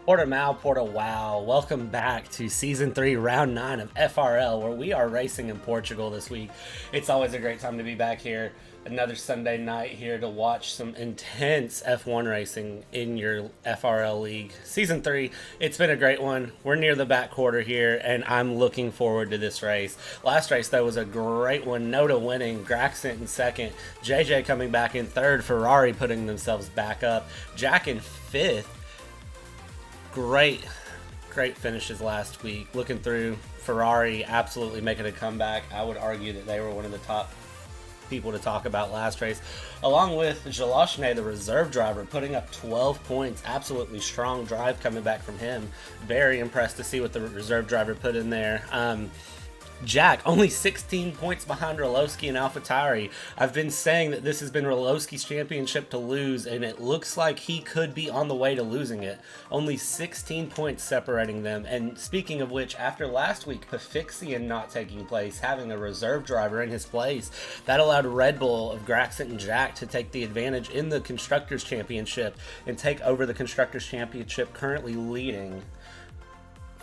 Porta wow. Welcome back to Season 3, Round 9 of FRL, where we are racing in Portugal this week. It's always a great time to be back here. Another Sunday night here to watch some intense F1 racing in your FRL league. Season 3, it's been a great one. We're near the back quarter here, and I'm looking forward to this race. Last race, though, was a great one. Noda winning, Graxent in second, JJ coming back in third, Ferrari putting themselves back up, Jack in fifth. Great finishes last week. Looking through, Ferrari absolutely making a comeback. I would argue that they were one of the top people to talk about last race, along with Jalashne, the reserve driver, putting up 12 points. Absolutely strong drive coming back from him. Very impressed to see what the reserve driver put in there. Jack, only 16 points behind Roloski and AlphaTauri. I've been saying that this has been Roloski's championship to lose, and it looks like he could be on the way to losing it. Only 16 points separating them. And speaking of which, after last week, Pefixian not taking place, having a reserve driver in his place, that allowed Red Bull of Graxent and Jack to take the advantage in the Constructors' Championship and take over the Constructors' Championship, currently leading.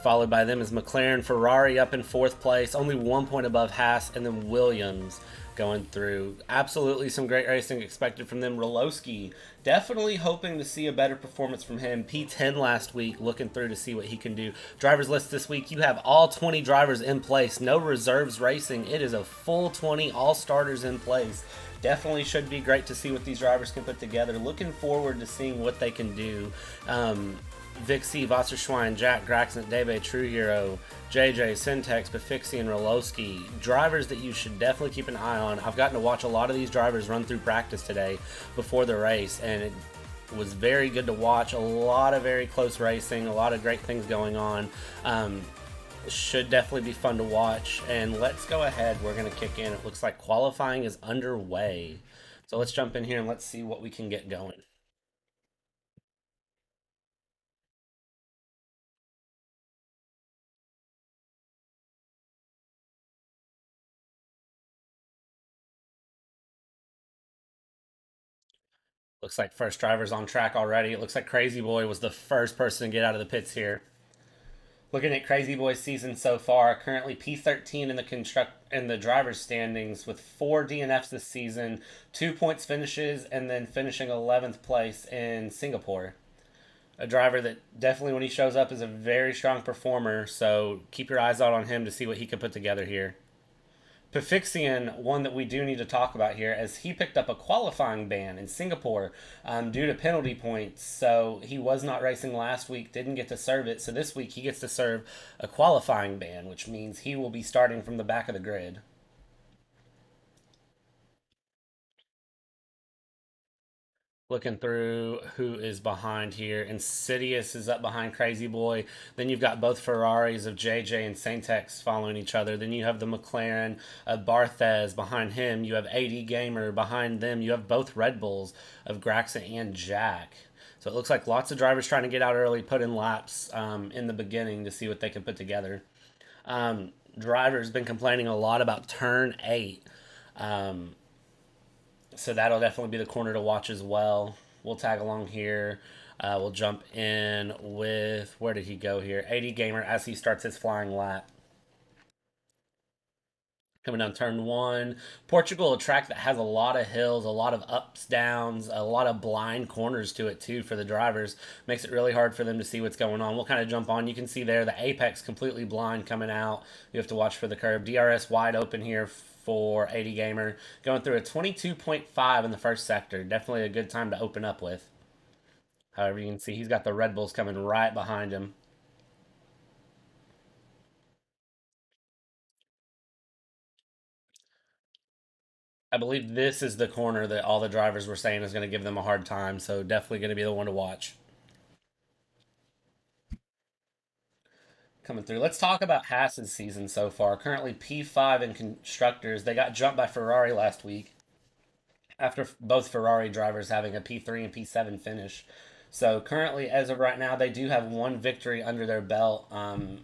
Followed by them is McLaren, Ferrari up in fourth place, only 1 point above Haas, and then Williams going through. Absolutely some great racing expected from them. Roloski, definitely hoping to see a better performance from him. P10 last week, looking through to see what he can do. Drivers list this week, you have all 20 drivers in place, no reserves racing. It is a full 20, all starters in place. Definitely should be great to see what these drivers can put together. Looking forward to seeing what they can do. Vixie, Wasserschwein, Jack, Graxent, Dave, TrueHERO, JJ, Syntex, Pefixian, Roloski. Drivers that you should definitely keep an eye on. I've gotten to watch a lot of these drivers run through practice today before the race, and it was very good to watch. A lot of very close racing, a lot of great things going on. Should definitely be fun to watch. And let's go ahead. We're going to kick in. It looks like qualifying is underway. So let's jump in here and let's see what we can get going. Looks like first driver's on track already. It looks like Crazy Boy was the first person to get out of the pits here. Looking at Crazy Boy's season so far, currently P13 in the driver's standings with 4 DNFs this season, 2 points finishes, and then finishing 11th place in Singapore. A driver that definitely, when he shows up, is a very strong performer, so keep your eyes out on him to see what he can put together here. Pefixian, one that we do need to talk about here, as he picked up a qualifying ban in Singapore due to penalty points. So he was not racing last week, didn't get to serve it. So this week he gets to serve a qualifying ban, which means he will be starting from the back of the grid. Looking through who is behind here. Insidious is up behind Crazy Boy. Then you've got both Ferraris of JJ and Saintex following each other. Then you have the McLaren of BartheZ behind him. You have AD Gamer behind them. You have both Red Bulls of Graxon and Jack. So it looks like lots of drivers trying to get out early, put in laps in the beginning to see what they can put together. Drivers been complaining a lot about turn 8. Um, so that'll definitely be the corner to watch as well. We'll tag along here. We'll jump in with, where did he go here? 80 Gamer as he starts his flying lap. Coming down turn 1. Portugal, a track that has a lot of hills, a lot of ups, downs, a lot of blind corners to it too for the drivers. Makes it really hard for them to see what's going on. We'll kind of jump on. You can see there the apex completely blind coming out. You have to watch for the curve. DRS wide open here for 80 Gamer. Going through a 22.5 in the first sector. Definitely a good time to open up with. However, you can see he's got the Red Bulls coming right behind him. I believe this is the corner that all the drivers were saying is going to give them a hard time, so definitely going to be the one to watch. Coming through. Let's talk about Haas's season so far. Currently P5 in constructors. They got jumped by Ferrari last week after both Ferrari drivers having a P3 and P7 finish. So currently, as of right now, they do have one victory under their belt.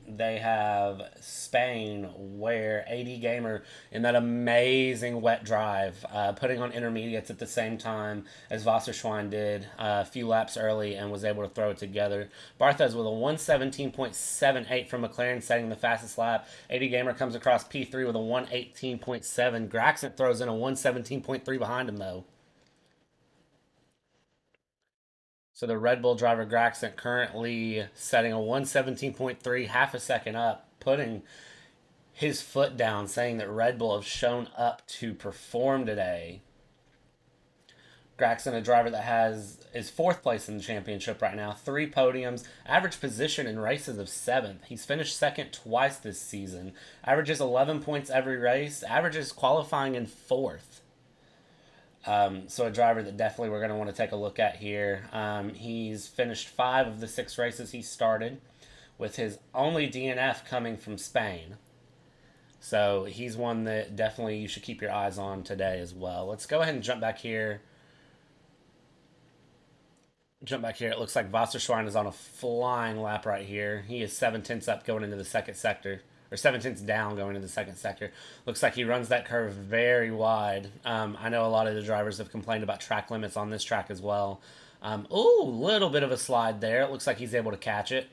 They have Spain, where AD Gamer in that amazing wet drive, putting on intermediates at the same time as Wasserschwein did a few laps early and was able to throw it together. BartheZ with a 117.78 from McLaren, setting the fastest lap. AD Gamer comes across P3 with a 118.7. Graxon throws in a 117.3 behind him, though. So the Red Bull driver Graxon currently setting a 117.3, half a second up, putting his foot down, saying that Red Bull have shown up to perform today. Graxon, a driver that is fourth place in the championship right now, 3 podiums, average position in races of 7th. He's finished second twice this season, averages 11 points every race, averages qualifying in 4th. So a driver that definitely we're going to want to take a look at here. He's finished 5 of the 6 races he started, with his only DNF coming from Spain. So he's one that definitely you should keep your eyes on today as well. Let's go ahead and jump back here. It looks like Wasserschwein is on a flying lap right here. He is 7 tenths up going into the second sector, or 7 tenths down going into the second sector. Looks like he runs that curve very wide. I know a lot of the drivers have complained about track limits on this track as well. Ooh, little bit of a slide there. It looks like he's able to catch it.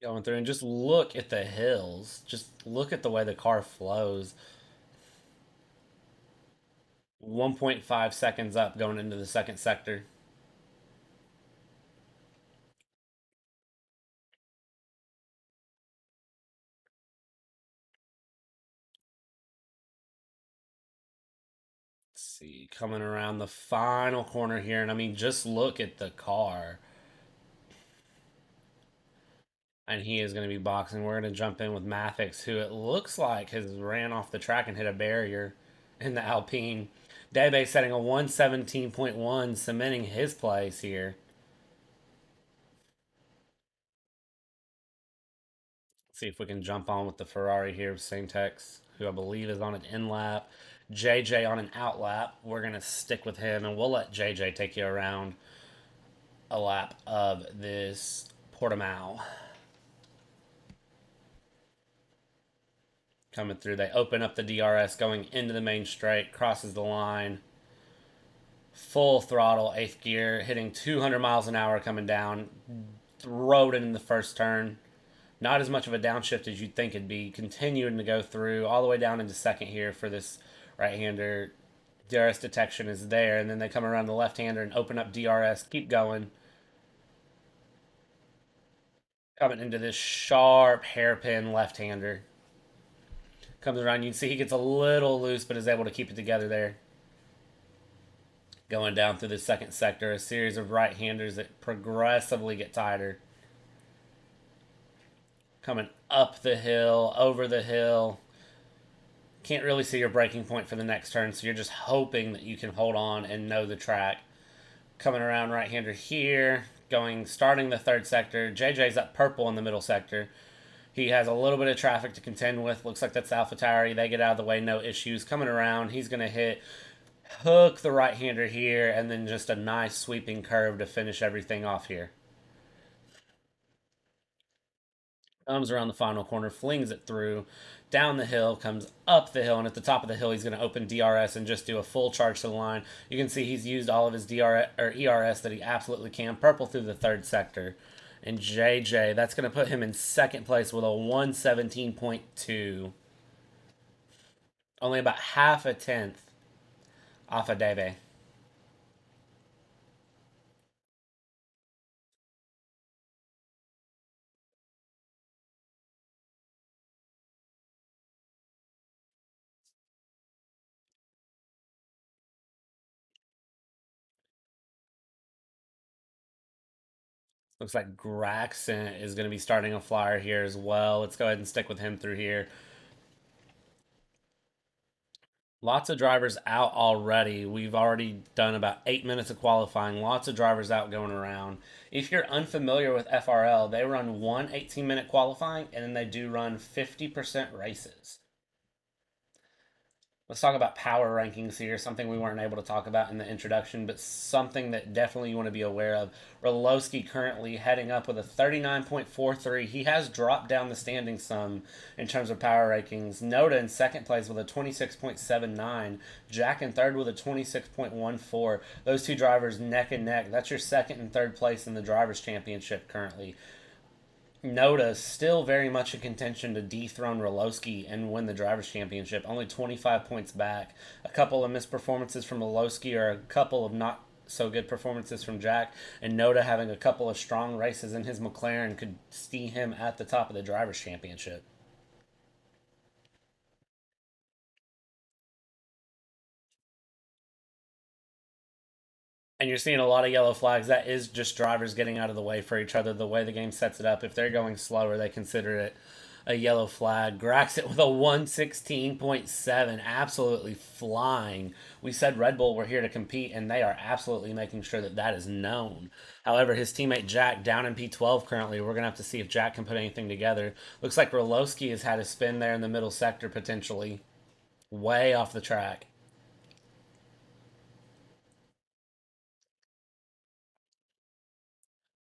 Going through and just look at the hills. Just look at the way the car flows. 1.5 seconds up going into the second sector. Let's see, coming around the final corner here, and I mean, just look at the car. And he is going to be boxing. We're going to jump in with Mathix, who it looks like has ran off the track and hit a barrier in the Alpine. Debe setting a 117.1, cementing his place here. See if we can jump on with the Ferrari here with Saintex, who I believe is on an in lap. JJ on an out lap. We're going to stick with him, and we'll let JJ take you around a lap of this Portimao. Coming through, they open up the DRS, going into the main straight, crosses the line. Full throttle, 8th gear, hitting 200 miles an hour coming down. Rode it in the first turn. Not as much of a downshift as you'd think it'd be. Continuing to go through all the way down into second here for this right-hander. DRS detection is there, and then they come around the left-hander and open up DRS. Keep going. Coming into this sharp hairpin left-hander. Comes around, you can see he gets a little loose, but is able to keep it together there. Going down through the second sector, a series of right-handers that progressively get tighter. Coming up the hill, over the hill. Can't really see your breaking point for the next turn, so you're just hoping that you can hold on and know the track. Coming around right-hander here, starting the third sector. JJ's up purple in the middle sector. He has a little bit of traffic to contend with. Looks like that's AlphaTauri. They get out of the way, no issues. Coming around, he's going to hook the right-hander here, and then just a nice sweeping curve to finish everything off here. Comes around the final corner, flings it through, down the hill, comes up the hill, and at the top of the hill, he's going to open DRS and just do a full charge to the line. You can see he's used all of his DRS or ERS that he absolutely can. Purple through the third sector. And JJ, that's going to put him in second place with a 117.2. Only about half a tenth off of Dave. Looks like Graxon is going to be starting a flyer here as well. Let's go ahead and stick with him through here. Lots of drivers out already. We've already done about 8 minutes of qualifying. Lots of drivers out going around. If you're unfamiliar with FRL, they run one 18-minute qualifying and then they do run 50% races. Let's talk about power rankings here, something we weren't able to talk about in the introduction, but something that definitely you want to be aware of. Roloski currently heading up with a 39.43. He has dropped down the standings some in terms of power rankings. Noda in second place with a 26.79. Jack in third with a 26.14. Those two drivers neck and neck. That's your second and third place in the Drivers' Championship currently. Noda still very much in contention to dethrone Roloski and win the Drivers' Championship. Only 25 points back. A couple of missed performances from Roloski, or a couple of not so good performances from Jack, and Noda having a couple of strong races in his McLaren could see him at the top of the Drivers' Championship. And you're seeing a lot of yellow flags. That is just drivers getting out of the way for each other. The way the game sets it up, if they're going slower, they consider it a yellow flag. Grax it with a 116.7, absolutely flying. We said Red Bull were here to compete, and they are absolutely making sure that that is known. However, his teammate Jack down in P12 currently. We're going to have to see if Jack can put anything together. Looks like Roloski has had a spin there in the middle sector potentially. Way off the track.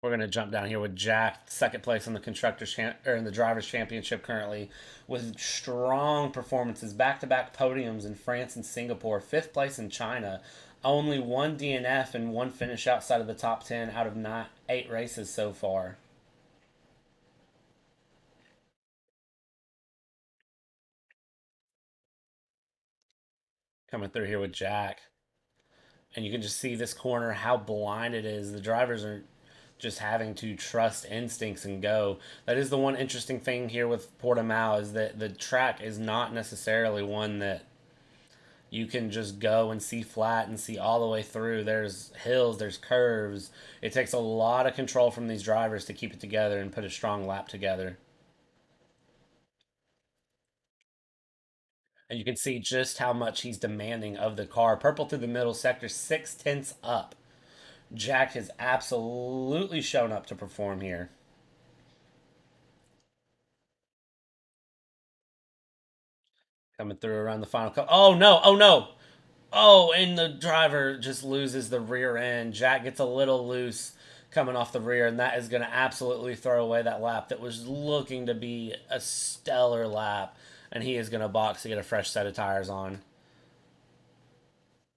We're going to jump down here with Jack, second place in the or in the drivers' championship currently, with strong performances, back-to-back podiums in France and Singapore, fifth place in China, only one DNF and one finish outside of the top 10 out of 8 races so far. Coming through here with Jack, and you can just see this corner how blind it is. The drivers are just having to trust instincts and go. That is the one interesting thing here with Portimao, is that the track is not necessarily one that you can just go and see flat and see all the way through. There's hills, there's curves. It takes a lot of control from these drivers to keep it together and put a strong lap together. And you can see just how much he's demanding of the car. Purple through the middle sector, 6 tenths up. Jack has absolutely shown up to perform here. Coming through around the final cut. Oh no! Oh no! Oh, and the driver just loses the rear end. Jack gets a little loose coming off the rear, and that is going to absolutely throw away that lap that was looking to be a stellar lap. And he is going to box to get a fresh set of tires on.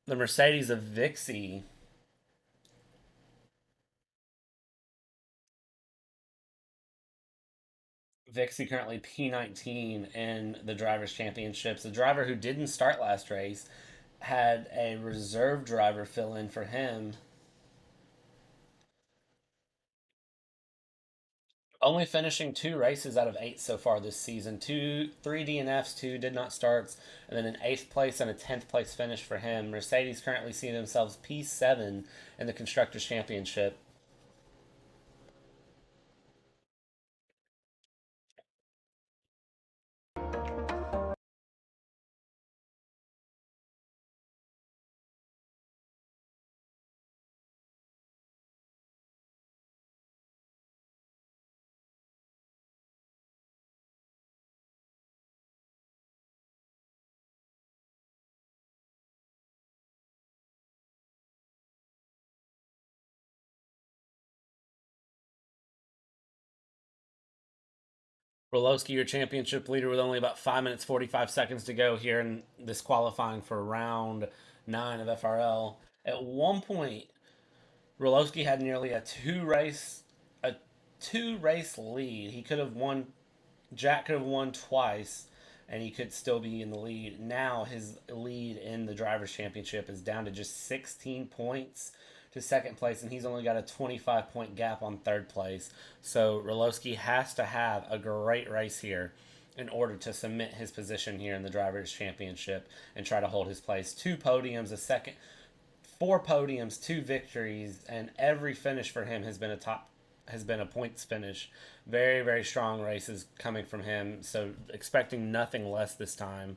The Mercedes of Vixie. Vixie currently P19 in the Drivers' Championships. The driver who didn't start last race had a reserve driver fill in for him. Only finishing 2 races out of 8 so far this season. Three DNFs, two did not starts, and then an 8th place and a 10th place finish for him. Mercedes currently see themselves P7 in the Constructors' Championship. Rolowski, your championship leader, with only about 5 minutes 45 seconds to go here in this qualifying for round 9 of FRL. At one point, Rolowski had nearly a two race lead. He could have won. Jack could have won twice, and he could still be in the lead. Now his lead in the drivers' championship is down to just 16 points to second place, and he's only got a 25-point gap on third place. So Rolowski has to have a great race here in order to cement his position here in the drivers' championship and try to hold his place. 2 podiums, a second, 4 podiums, 2 victories, and every finish for him has been a points finish. Very, very strong races coming from him. So expecting nothing less this time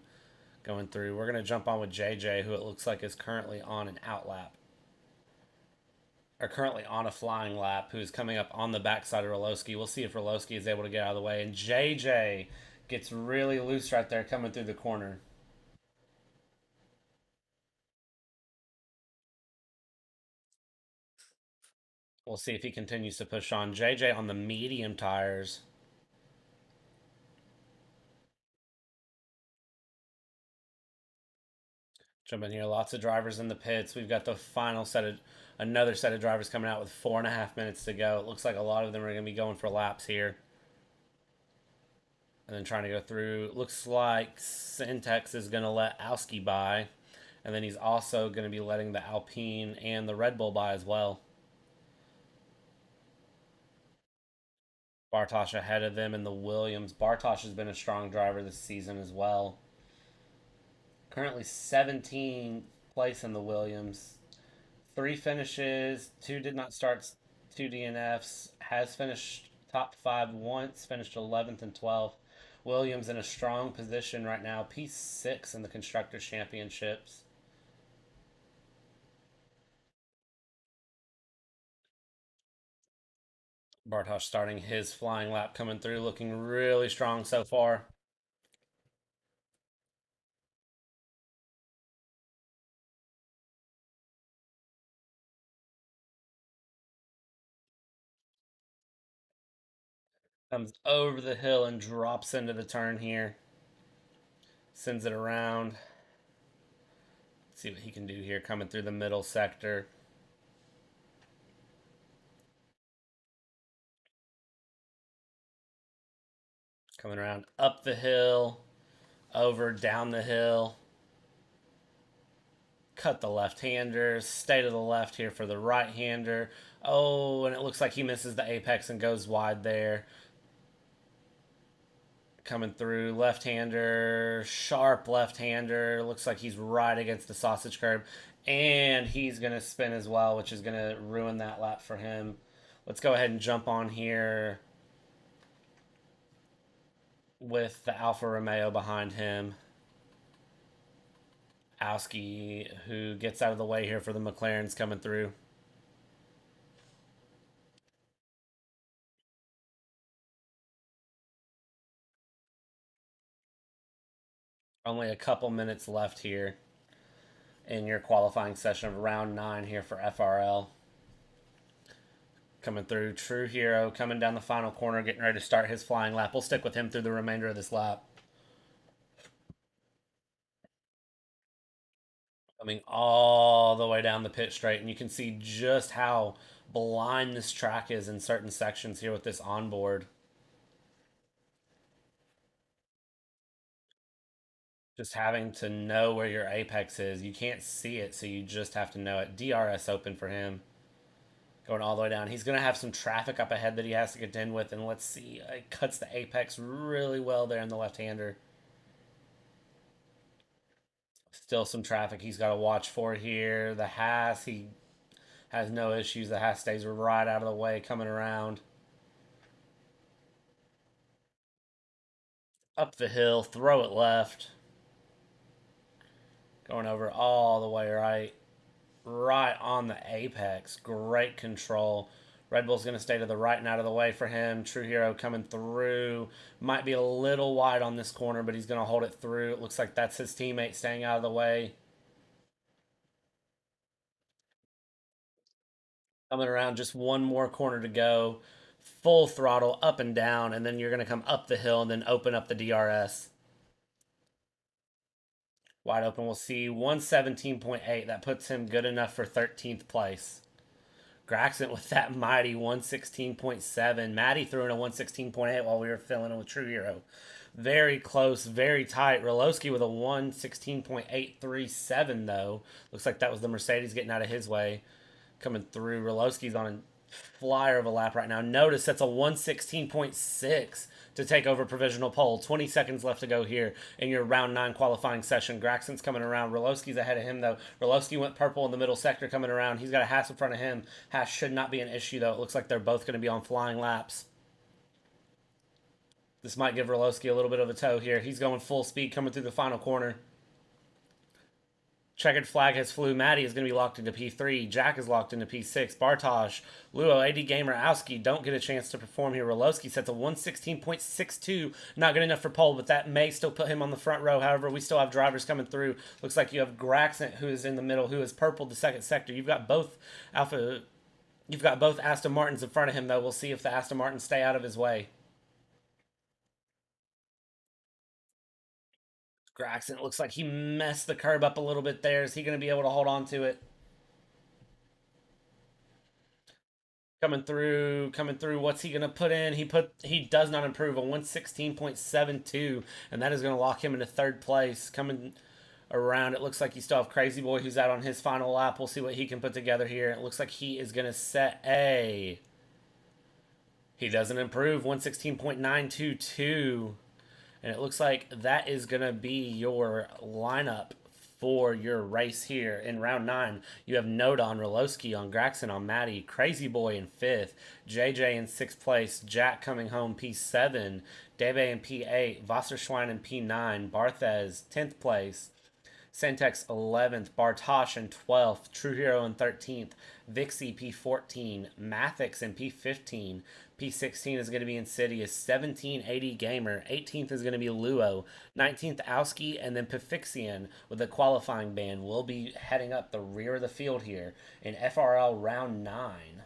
going through. We're going to jump on with JJ, who it looks like is currently on an outlap. Or currently on a flying lap, who's coming up on the backside of Rolowski. We'll see if Rolowski is able to get out of the way. And JJ gets really loose right there coming through the corner. We'll see if he continues to push on. JJ on the medium tires. Jump in here. Lots of drivers in the pits. We've got the final set of another set of drivers coming out with 4.5 minutes to go. It looks like a lot of them are going to be going for laps here. And then trying to go through. Looks like Syntex is going to let Alski by. And then he's also going to be letting the Alpine and the Red Bull by as well. Bartosz ahead of them in the Williams. Bartosz has been a strong driver this season as well. Currently 17th place in the Williams. 3 finishes, 2 did not start, 2 DNFs. Has finished top 5 once, finished 11th and 12th. Williams in a strong position right now, P6 in the Constructors' Championships. Bartosz starting his flying lap coming through, looking really strong so far. Comes over the hill and drops into the turn here. Sends it around. Let's see what he can do here coming through the middle sector. Coming around up the hill, over, down the hill. Cut the left-hander, stay to the left here for the right-hander. Oh, and it looks like he misses the apex and goes wide there. Coming through, left-hander, sharp left-hander. Looks like he's right against the sausage curb. And he's going to spin as well, which is going to ruin that lap for him. Let's go ahead and jump on here with the Alfa Romeo behind him. Alski, who gets out of the way here for the McLarens coming through. Only a couple minutes left here in your qualifying session of round 9 here for FRL. Coming through, TrueHERO coming down the final corner, getting ready to start his flying lap. We'll stick with him through the remainder of this lap. Coming all the way down the pit straight, and you can see just how blind this track is in certain sections here with this onboard. Just having to know where your apex is. You can't see it, so you just have to know it. DRS open for him. Going all the way down. He's going to have some traffic up ahead that he has to contend with, and let's see. It cuts the apex really well there in the left-hander. Still some traffic he's got to watch for here. The Haas, he has no issues. The Haas stays right out of the way coming around. Up the hill, throw it left. Going over all the way right. Right on the apex. Great control. Red Bull's going to stay to the right and out of the way for him. TrueHERO coming through. Might be a little wide on this corner, but he's going to hold it through. It looks like that's his teammate staying out of the way. Coming around, just one more corner to go. Full throttle, up and down, and then you're going to come up the hill and then open up the DRS. Wide open, we'll see 117.8. That puts him good enough for 13th place. Graxon with that mighty 116.7. Maddie threw in a 116.8 while we were filling in with TrueHERO. Very close, very tight. Rolowski with a 116.837, though. Looks like that was the Mercedes getting out of his way. Coming through. Rolowski's on a flyer of a lap right now. Notice that's a 116.6 to take over provisional pole. 20 seconds left to go here in your round 9 qualifying session. Graxon's coming around. Rolowski's ahead of him, though. Rolowski went purple in the middle sector coming around. He's got a Haas in front of him. Haas should not be an issue, though. It looks like they're both going to be on flying laps. This might give Rolowski a little bit of a tow here. He's going full speed coming through the final corner. Checkered flag has flew. Maddie is going to be locked into P3. Jack is locked into P6. BartheZ, Luo, AD Gamer, Owski don't get a chance to perform here. Rolowski sets a 116.62. Not good enough for pole, but that may still put him on the front row. However, we still have drivers coming through. Looks like you have Graxon, who is in the middle, who is purpled the second sector. You've got both Aston Martins in front of him, though. We'll see if the Aston Martins stay out of his way. Graxon, it looks like he messed the curb up a little bit there. Is he going to be able to hold on to it? Coming through. What's he gonna put in? He does not improve a 116.72, and that is gonna lock him into third place. Coming around, it looks like you still have Crazy Boy who's out on his final lap. We'll see what he can put together here. It looks like he is gonna set a. He doesn't improve 116.922, and it looks like that is gonna be your lineup for your race here in round 9. You have Noda on Rolowski, on Graxon, on Maddie, Crazy Boy in 5th, JJ in 6th place, Jack coming home P7, Debe in P8, Wasserschwein in P9, BartheZ 10th place, Sentex 11th, Bartosh in 12th, TrueHERO in 13th, Vixie P14, Mathix in P15, P16 is going to be Insidious, 1780 Gamer, 18th is going to be Luo, 19th Owski, and then Pefixian with a qualifying ban will be heading up the rear of the field here in FRL round 9.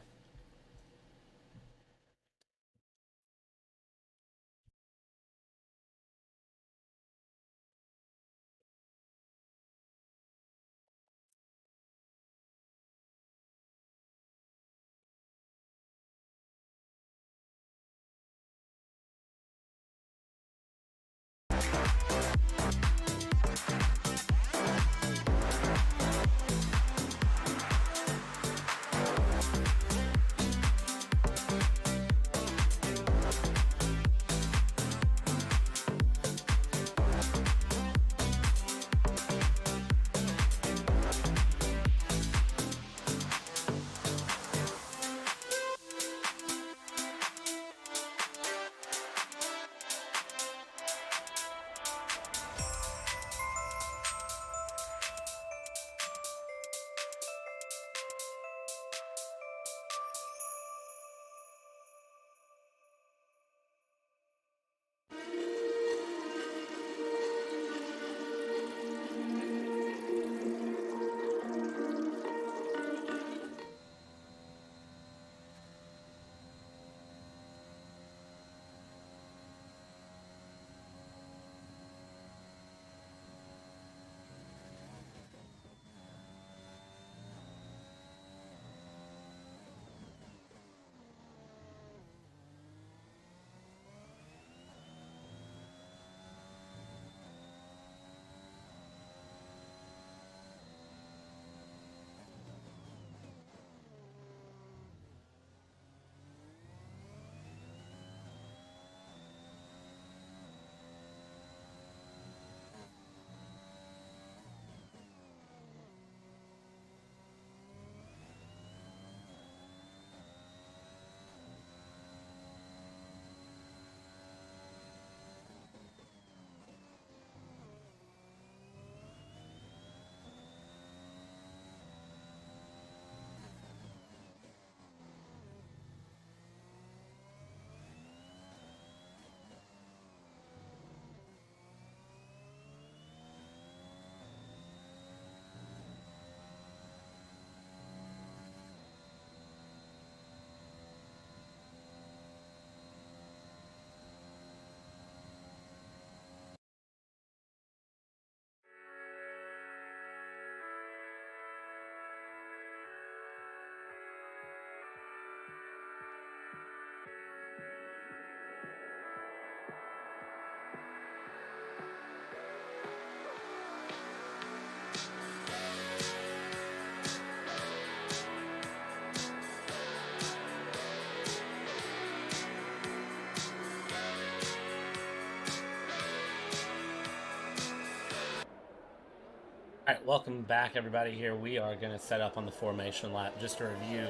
All right, welcome back, everybody. Here we are going to set up on the formation lap just to review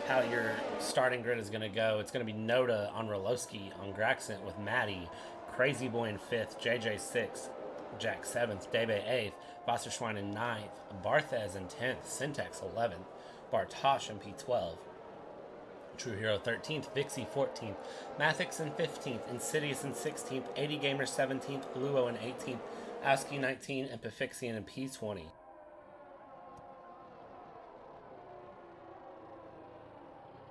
how your starting grid is going to go. It's going to be Noda on Rolowski, on Graxent with Maddie, Crazy Boy in 5th, JJ 6th, Jack 7th, Debe 8th, Wasserschwein in 9th, BartheZ in 10th, Syntax 11th, Bartosh in P12, TrueHERO 13th, Vixie 14th, Mathix in 15th, Insidious in 16th, 80 Gamer 17th, Luo in 18th, Aski 19, and Pefixian in P20.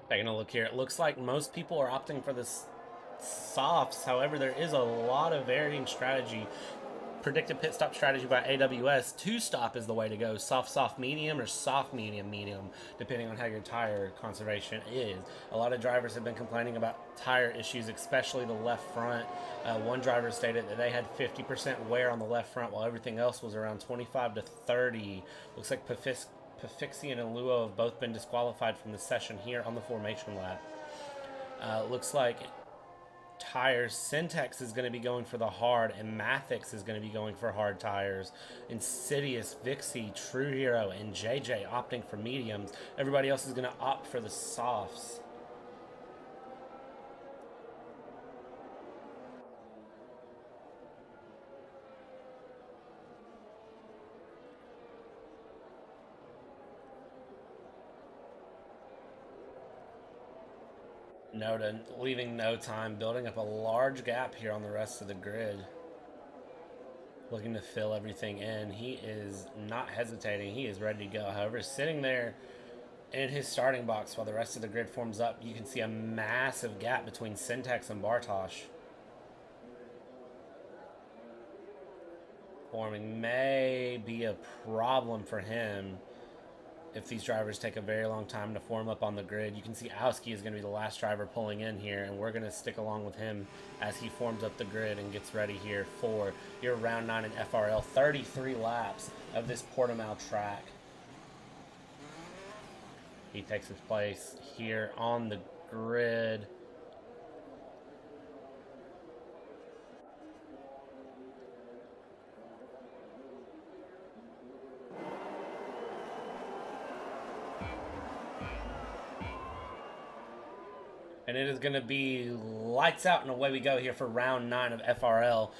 Taking a look here, it looks like most people are opting for the softs. However, there is a lot of varying strategy. Predicted pit stop strategy by AWS. Two-stop is the way to go. Soft, soft, medium, or soft, medium, medium, depending on how your tire conservation is. A lot of drivers have been complaining about tire issues, especially the left front. One driver stated that they had 50% wear on the left front, while everything else was around 25 to 30. Looks like Pefixian and Luo have both been disqualified from the session here on the formation lap. Looks like tires, Syntax is going to be going for the hard, and Mathix is going to be going for hard tires. Insidious, Vixie, TrueHERO, and JJ opting for mediums. Everybody else is going to opt for the softs. Noda leaving no time, building up a large gap here on the rest of the grid. Looking to fill everything in. He is not hesitating. He is ready to go. However, sitting there in his starting box while the rest of the grid forms up, you can see a massive gap between Syntax and Bartosh. Forming may be a problem for him if these drivers take a very long time to form up on the grid. You can see Auski is going to be the last driver pulling in here, and we're going to stick along with him as he forms up the grid and gets ready here for your round 9 in FRL. 33 laps of this Portimao track. He takes his place here on the grid. And it is going to be lights out and away we go here for round 9 of FRL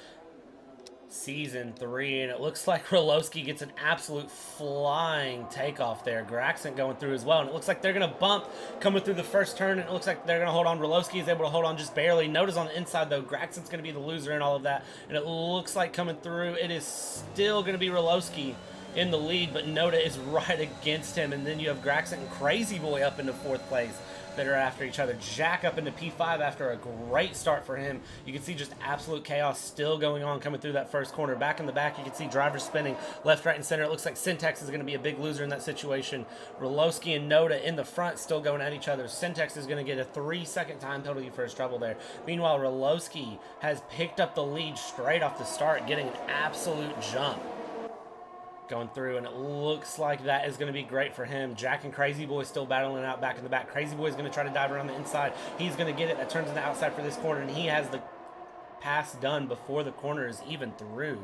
Season 3. And it looks like Rolowski gets an absolute flying takeoff there. Graxent going through as well. And it looks like they're going to bump coming through the first turn. And it looks like they're going to hold on. Rolowski is able to hold on just barely. Notice on the inside, though, Graxent's going to be the loser in all of that. And it looks like coming through, it is still going to be Rolowski in the lead. But Noda is right against him. And then you have Graxent and Crazy Boy up into 4th place that are after each other. Jack up into P5 after a great start for him. You can see just absolute chaos still going on coming through that first corner. Back in the back, you can see drivers spinning left, right, and center. It looks like Syntax is going to be a big loser in that situation. Rolowski and Noda in the front still going at each other. Syntax is going to get a 3-second time penalty for his trouble there. Meanwhile, Rolowski has picked up the lead straight off the start, getting an absolute jump going through, and it looks like that is going to be great for him. Jack and Crazy Boy still battling out back in the back. Crazy Boy is going to try to dive around the inside. He's going to get it. That turns in the outside for this corner, and he has the pass done before the corner is even through.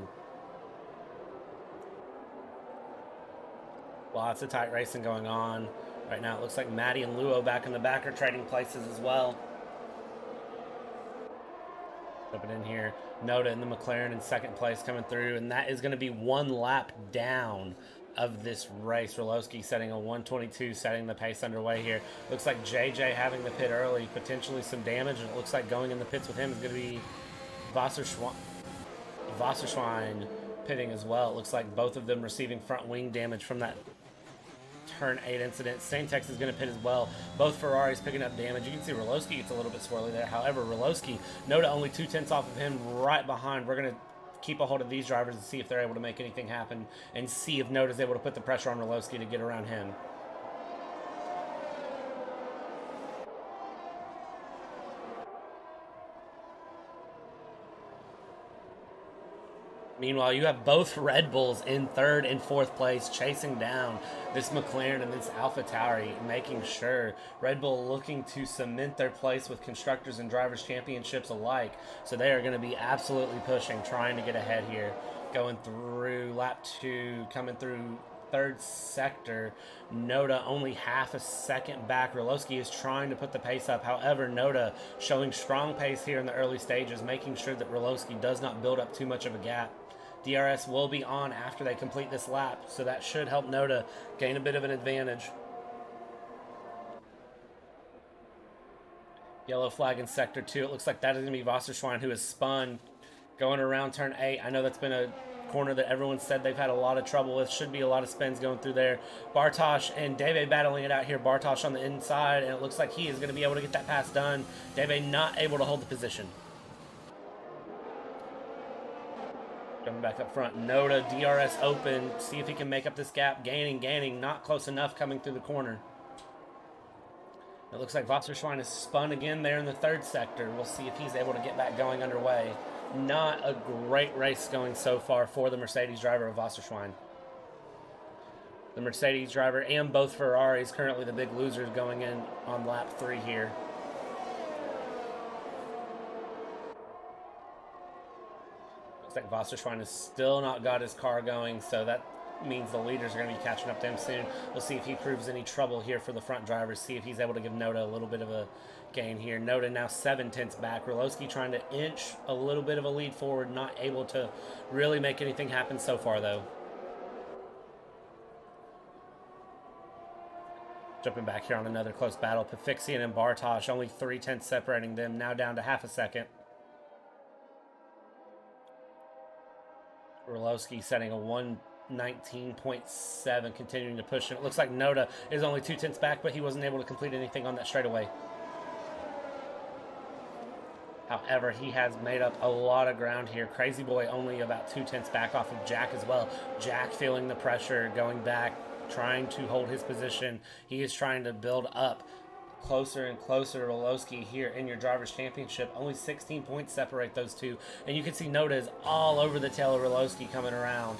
Lots of tight racing going on right now. It looks like Maddie and Luo back in the back are trading places as well. Jumping in here, Noda in the McLaren in 2nd place coming through, and that is going to be 1 lap down of this race. Rolowski setting a 122, setting the pace underway here. Looks like JJ having the pit early, potentially some damage, and it looks like going in the pits with him is going to be Wasserschwein pitting as well. It looks like both of them receiving front wing damage from that turn 8 incident. Syntax is going to pit as well. Both Ferraris picking up damage. You can see Rolowski gets a little bit swirly there. However, Rolowski, Noda only 2/10 off of him right behind. We're going to keep a hold of these drivers and see if they're able to make anything happen, and see if Noda's able to put the pressure on Rolowski to get around him. Meanwhile, you have both Red Bulls in 3rd and 4th place chasing down this McLaren and this AlphaTauri, making sure Red Bull looking to cement their place with Constructors and Drivers' Championships alike. So they are going to be absolutely pushing, trying to get ahead here. going through lap 2, coming through third sector. Noda only half a second back. Roloski is trying to put the pace up. However, Noda showing strong pace here in the early stages, making sure that Roloski does not build up too much of a gap. DRS will be on after they complete this lap, so that should help Noda gain a bit of an advantage. Yellow flag in sector 2. It looks like that is going to be Wasserschwein, who has spun going around turn 8. I know that's been a corner that everyone said they've had a lot of trouble with. Should be a lot of spins going through there. Bartosz and Dave battling it out here. Bartosz on the inside, and it looks like he is going to be able to get that pass done. Dave not able to hold the position. Coming back up front. Noda, DRS open. See if he can make up this gap. Gaining. Not close enough coming through the corner. It looks like Wasserschwein is spun again there in the third sector. We'll see if he's able to get back going underway. Not a great race going so far for the Mercedes driver of Wasserschwein. The Mercedes driver and both Ferraris currently the big losers going in on lap 3 here. Looks like Wasserschwein has still not got his car going, so that means the leaders are going to be catching up to him soon. We'll see if he proves any trouble here for the front drivers, see if he's able to give Noda a little bit of a gain here. Noda now 7/10 back. Roloski trying to inch a little bit of a lead forward, not able to really make anything happen so far though. Jumping back here on another close battle. Pefixian and Bartosz, only 3/10 separating them, now down to half a second. Roloski setting a 1:19.7, continuing to push him. It looks like Noda is only 2/10 back, but he wasn't able to complete anything on that straightaway. However, he has made up a lot of ground here. Crazy Boy only about 2/10 back off of Jack as well. Jack feeling the pressure, going back, trying to hold his position. He is trying to build up closer and closer to Roloski here in your Drivers' Championship. Only 16 points separate those two. And you can see Noda is all over the tail of Roloski coming around.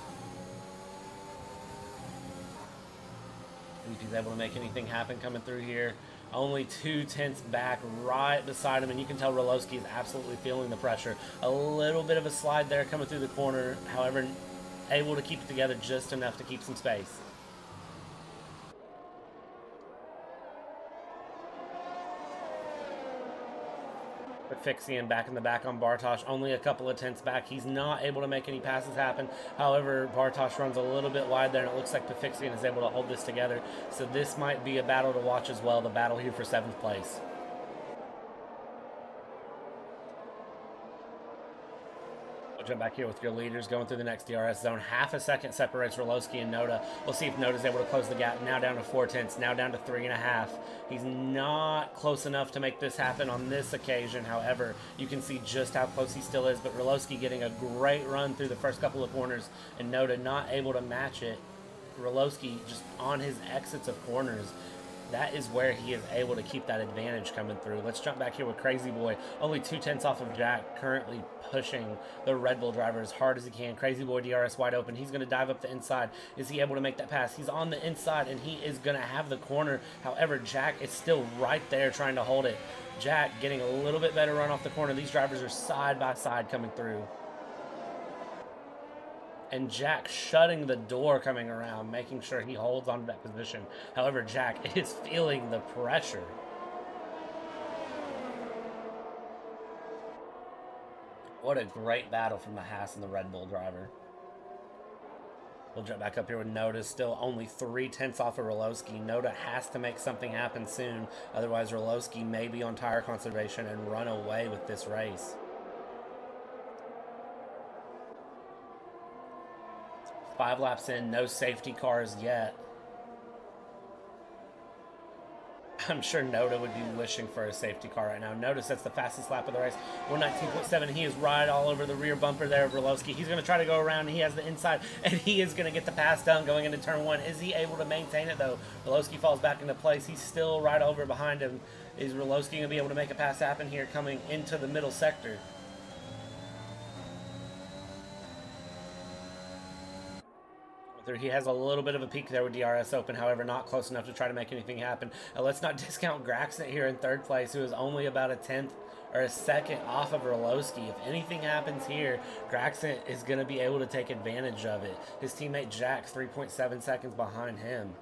If he's able to make anything happen coming through here. Only 2/10 back right beside him, and you can tell Roloski is absolutely feeling the pressure. A little bit of a slide there coming through the corner, however, able to keep it together just enough to keep some space. Pefixian back in the back on Bartosz, only a couple of tenths back. He's not able to make any passes happen. However, Bartosz runs a little bit wide there, and it looks like Pefixian is able to hold this together. So this might be a battle to watch as well, the battle here for 7th place. We'll jump back here with your leaders going through the next DRS zone. Half a second separates Roloski and Noda. We'll see if Noda's able to close the gap. Now down to 4/10, now down to 3.5. He's not close enough to make this happen on this occasion. However, you can see just how close he still is. But Roloski getting a great run through the first couple of corners, and Noda not able to match it. Roloski just on his exits of corners. That is where he is able to keep that advantage coming through. Let's jump back here with Crazy Boy. Only 2/10 off of Jack, currently pushing the Red Bull driver as hard as he can. Crazy Boy DRS wide open. He's going to dive up the inside. Is he able to make that pass? He's on the inside, and he is going to have the corner. However, Jack is still right there trying to hold it. Jack getting a little bit better run off the corner. These drivers are side by side coming through. And Jack shutting the door coming around, making sure he holds onto that position. However, Jack is feeling the pressure. What a great battle from the Haas and the Red Bull driver. We'll jump back up here with Noda, still only 3/10 off of Roloski. Noda has to make something happen soon, otherwise Roloski may be on tire conservation and run away with this race. 5 laps in, no safety cars yet. I'm sure Noda would be wishing for a safety car right now. Noda sets the fastest lap of the race, 1:19.7. He is right all over the rear bumper there of Roloski. He's going to try to go around. He has the inside, and he is going to get the pass done going into turn 1. Is he able to maintain it, though? Roloski falls back into place. He's still right over behind him. Is Roloski going to be able to make a pass happen here coming into the middle sector? He has a little bit of a peak there with DRS open, however, not close enough to try to make anything happen. Let's not discount Graxnet here in 3rd place, who is only about a 10th or a second off of Roloski. If anything happens here, Graxent is going to be able to take advantage of it. His teammate Jack 3.7 seconds behind him.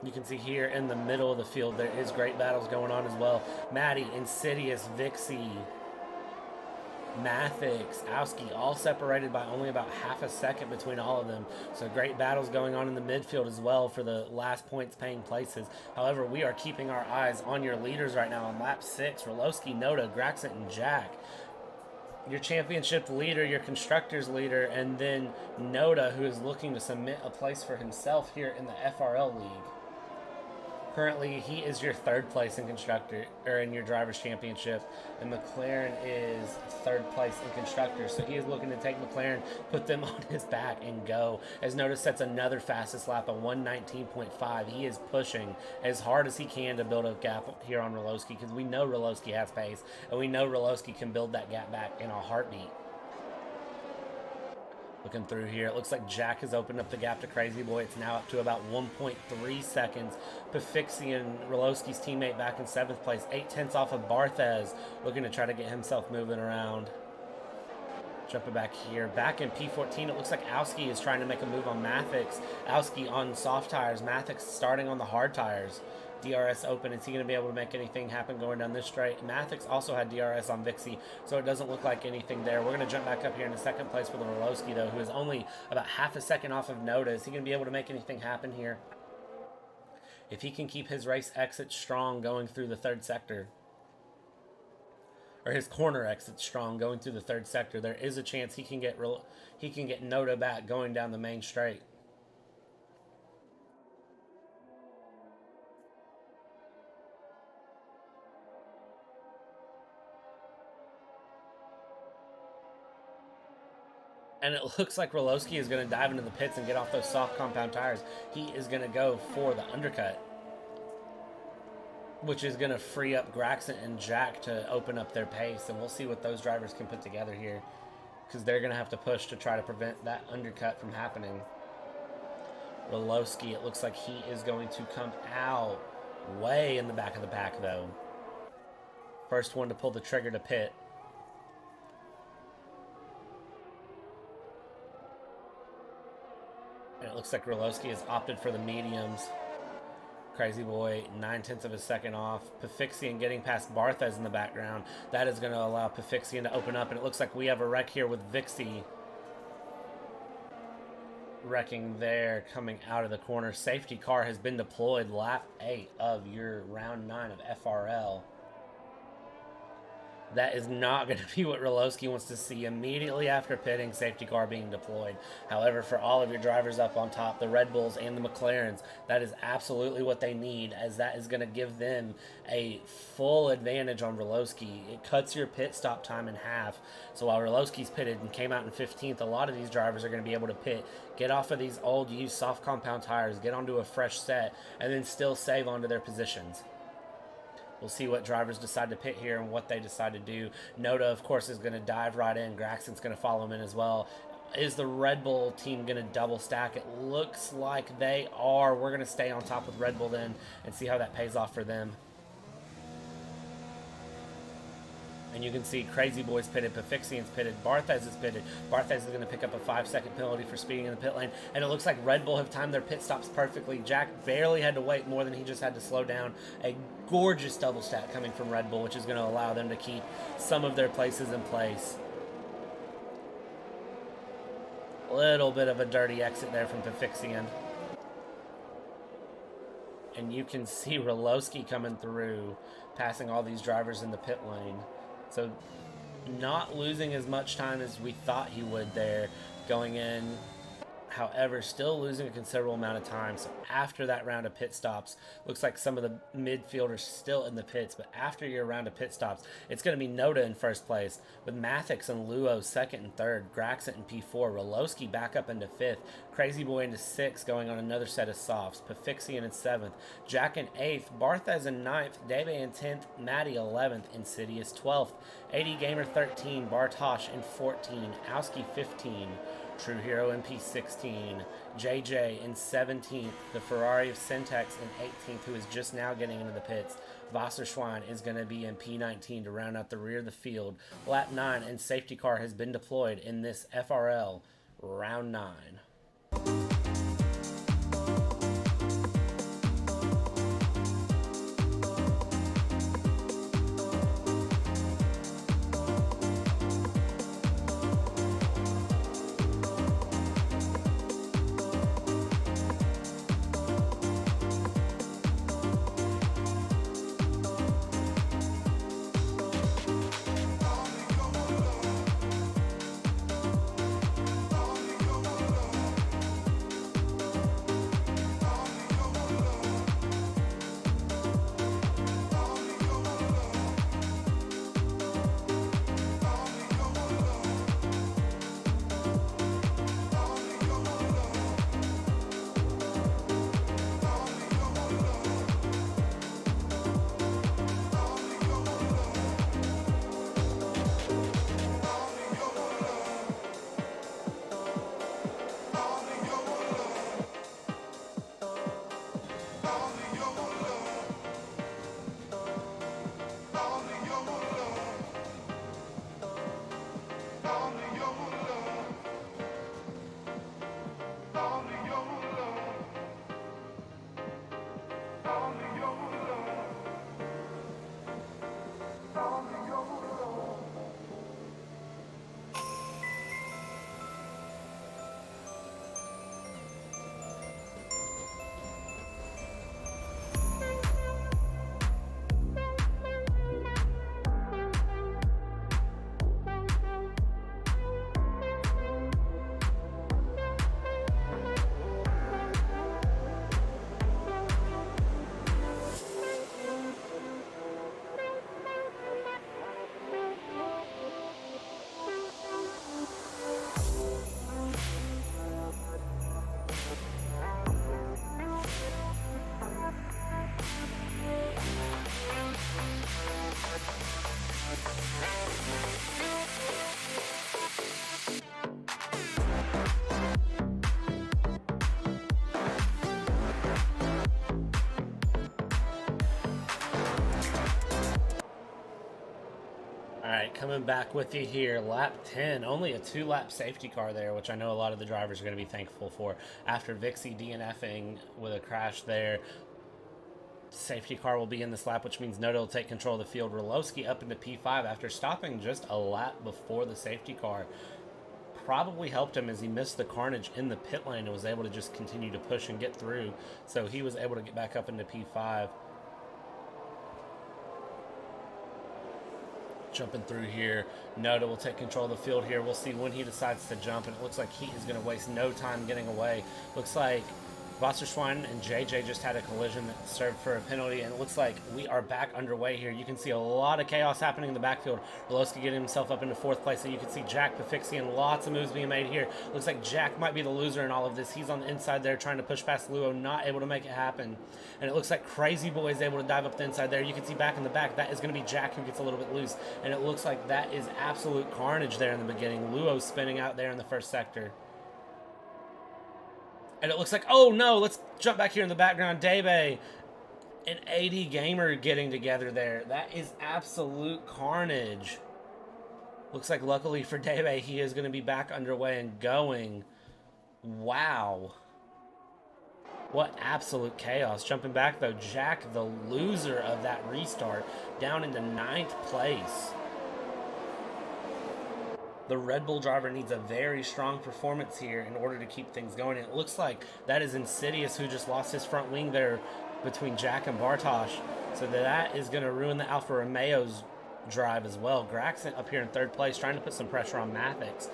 You can see here in the middle of the field, there is great battles going on as well. Maddie, Insidious, Vixie, Mathix, Owski, all separated by only about half a second between all of them. So great battles going on in the midfield as well for the last points paying places. However, we are keeping our eyes on your leaders right now on lap 6. Roloski, Noda, Graxent, and Jack. Your championship leader, your constructors leader, and then Noda, who is looking to cement a place for himself here in the FRL League. Currently, he is your third place in constructor or in your drivers championship, and McLaren is third place in constructors. So he is looking to take McLaren, put them on his back, and go. As Noda sets another fastest lap of 1:19.5, he is pushing as hard as he can to build a gap here on Roloski, because we know Roloski has pace, and we know Roloski can build that gap back in a heartbeat. Looking through here, it looks like Jack has opened up the gap to Crazy Boy. It's now up to about 1.3 seconds. Pefixian, Roloski's teammate, back in 7th place. 8/10 off of BartheZ, looking to try to get himself moving around. Jumping back here. Back in P14, it looks like Owski is trying to make a move on Mathix. Owski on soft tires. Mathix starting on the hard tires. DRS open. Is he going to be able to make anything happen going down this straight? Mathix also had DRS on Vixie, so it doesn't look like anything there. We're going to jump back up here in the 2nd place with Roloski, though, who is only about half a second off of Noda. Is he going to be able to make anything happen here? If he can keep his race exit strong going through the 3rd sector, or his corner exit strong going through the 3rd sector, there is a chance he can get Noda back going down the main straight. And it looks like Roloski is going to dive into the pits and get off those soft compound tires. He is going to go for the undercut, which is going to free up Graxent and Jack to open up their pace. And we'll see what those drivers can put together here, because they're going to have to push to try to prevent that undercut from happening. Roloski, it looks like he is going to come out way in the back of the pack, though. First one to pull the trigger to pit. And it looks like Roloski has opted for the mediums. Crazy Boy, 9/10 of a second off. Pefixian getting past BartheZ in the background. That is going to allow Pefixian to open up. And it looks like we have a wreck here with Vixie wrecking there, coming out of the corner. Safety car has been deployed. Lap 8 of your round 9 of FRL. That is not going to be what Roloski wants to see immediately after pitting, safety car being deployed. However, for all of your drivers up on top, the Red Bulls and the McLarens, that is absolutely what they need, as that is going to give them a full advantage on Roloski. It cuts your pit stop time in half. So while Roloski's pitted and came out in 15th, a lot of these drivers are going to be able to pit, get off of these old used soft compound tires, get onto a fresh set, and then still save onto their positions. We'll see what drivers decide to pit here and what they decide to do. Noda, of course, is going to dive right in. Graxent's going to follow him in as well. Is the Red Bull team going to double stack? It looks like they are. We're going to stay on top with Red Bull then and see how that pays off for them. And you can see Crazy Boy's pitted, Pefixian's pitted, BartheZ is pitted. BartheZ is going to pick up a 5-second penalty for speeding in the pit lane. And it looks like Red Bull have timed their pit stops perfectly. Jack barely had to wait more than he just had to slow down. A gorgeous double stack coming from Red Bull, which is going to allow them to keep some of their places in place. A little bit of a dirty exit there from Pefixian. And you can see Roloski coming through, passing all these drivers in the pit lane. So not losing as much time as we thought he would there going in. However, still losing a considerable amount of time. So after that round of pit stops, looks like some of the midfielders still in the pits. But after your round of pit stops, it's going to be Noda in 1st place, with Mathix and Luo 2nd and 3rd, Graxent in P4, Roloski back up into 5th, Crazy Boy into 6th, going on another set of softs, Pefixian in 7th, Jack in 8th, BartheZ in 9th, Debe in 10th, Maddie 11th, Insidious 12th, AD Gamer 13, Bartosh in 14, Owski 15, TrueHERO in P16, JJ in 17th, the Ferrari of Syntax in 18th, who is just now getting into the pits. Wasserschwein is going to be in P19 to round out the rear of the field. Lap 9 and safety car has been deployed in this FRL round 9. Alright, coming back with you here, lap 10, only a 2-lap safety car there, which I know a lot of the drivers are going to be thankful for. After Vixie DNFing with a crash there, safety car will be in this lap, which means Noda will take control of the field. Roloski up into P5 after stopping just a lap before the safety car. Probably helped him as he missed the carnage in the pit lane and was able to just continue to push and get through. So he was able to get back up into P5. Jumping through here, Noda will take control of the field here. We'll see when he decides to jump, and it looks like he is going to waste no time getting away. Looks like Wasserschwein and JJ just had a collision that served for a penalty, and it looks like we are back underway here. You can see a lot of chaos happening in the backfield. Roloski getting himself up into 4th place, so you can see Jack Pefixian, lots of moves being made here. Looks like Jack might be the loser in all of this. He's on the inside there trying to push past Luo, not able to make it happen. And it looks like Crazy Boy is able to dive up the inside there. You can see back in the back, that is going to be Jack who gets a little bit loose. And it looks like that is absolute carnage there in the beginning. Luo spinning out there in the first sector. And it looks like, oh no, let's jump back here in the background. Debe and AD Gamer getting together there. That is absolute carnage. Looks like luckily for Debe, he is going to be back underway and going. Wow. What absolute chaos. Jumping back though, Jack, the loser of that restart, down into 9th place. The Red Bull driver needs a very strong performance here in order to keep things going. And it looks like that is Insidious, who just lost his front wing there between Jack and Bartosz. So that is going to ruin the Alfa Romeo's drive as well. Graxon up here in 3rd place, trying to put some pressure on Mathix.